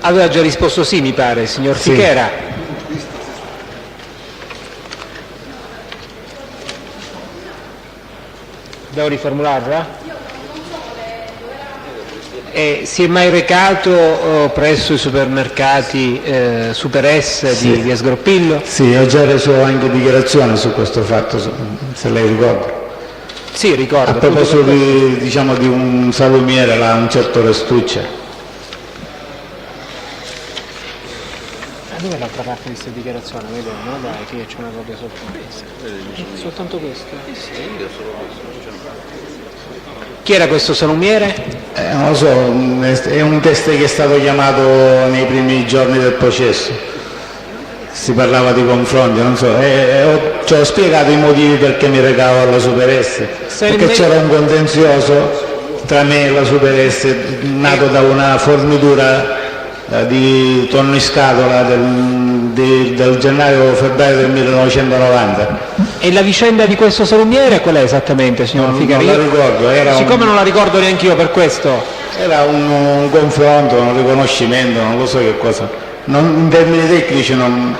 Aveva già risposto sì, mi pare, signor Fichera. Devo riformularla? Si è mai recato presso i supermercati Super S di via Sgropillo? Sì, ho già reso anche dichiarazione su questo fatto, se lei ricorda. Sì, ricordo. A proposito di un salumiere, là, un certo Restuccia. Dov'è l'altra parte di questa dichiarazione? Vedo, no? Dai, che c'è una copia soltanto. Soltanto questo? Sì, io solo questo. Chi era questo salumiere? Non lo so, è un test che è stato chiamato nei primi giorni del processo. Si parlava di confronti, non so, ci ho spiegato i motivi perché mi recavo alla Super S, perché c'era un contenzioso tra me e la Super S nato da una fornitura di tonno in scatola del gennaio-febbraio del 1990. E la vicenda di questo salumiere qual è esattamente, signor Ficheri? Non la ricordo. Siccome non la ricordo neanche io per questo. Era un confronto, un riconoscimento, non lo so che cosa. In termini tecnici non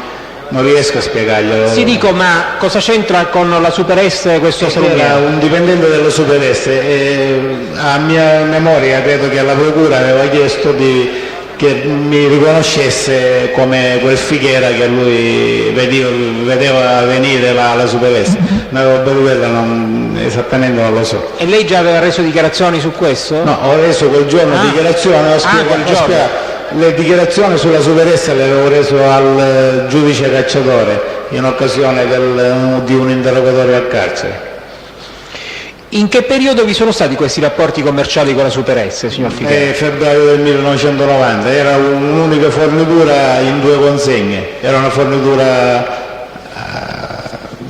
riesco a spiegarglielo. Sì, dico, ma cosa c'entra con la Super S questo salumiere? Era un dipendente della Super S e a mia memoria credo che alla Procura aveva chiesto che mi riconoscesse come quel Fichera che lui vedeva venire alla Super S. Ma esattamente non lo so. E lei già aveva reso dichiarazioni su questo? No, ho reso quel giorno dichiarazioni, ho spiegato. Le dichiarazioni sulla Super S le avevo reso al giudice cacciatore in occasione di un interrogatorio al carcere. In che periodo vi sono stati questi rapporti commerciali con la Super S, signor Fichera? Febbraio del 1990, era un'unica fornitura in 2 consegne, era una fornitura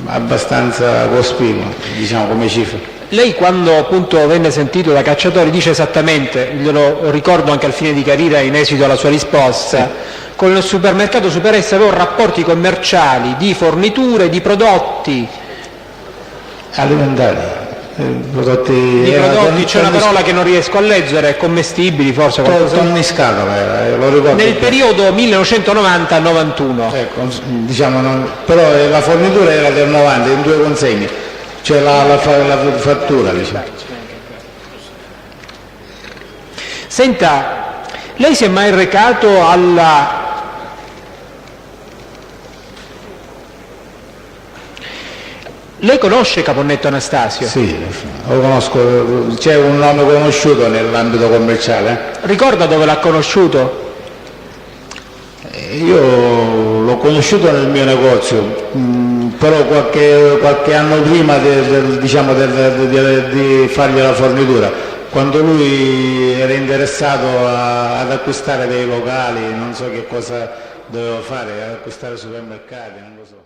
abbastanza cospicua, diciamo, come cifra. Lei quando appunto venne sentito da cacciatori dice esattamente, glielo ricordo anche al fine di chiarire in esito alla sua risposta, con il supermercato Super S avevo rapporti commerciali di forniture, di prodotti alimentari. C'è una parola che non riesco a leggere, commestibili forse, tonno in scatola era, lo ricordo. Nel periodo 1990-91. Ecco, diciamo, però la fornitura era del 90 in 2 consegne, cioè la fattura, diciamo. Senta, Lei si è mai recato alla... Lei conosce Caponnetto Anastasio? Sì, lo conosco, c'è un nome conosciuto nell'ambito commerciale. Ricorda dove l'ha conosciuto? Io l'ho conosciuto nel mio negozio, però qualche anno prima di fargli la fornitura, quando lui era interessato ad acquistare dei locali, non so che cosa doveva fare, ad acquistare supermercati, non lo so.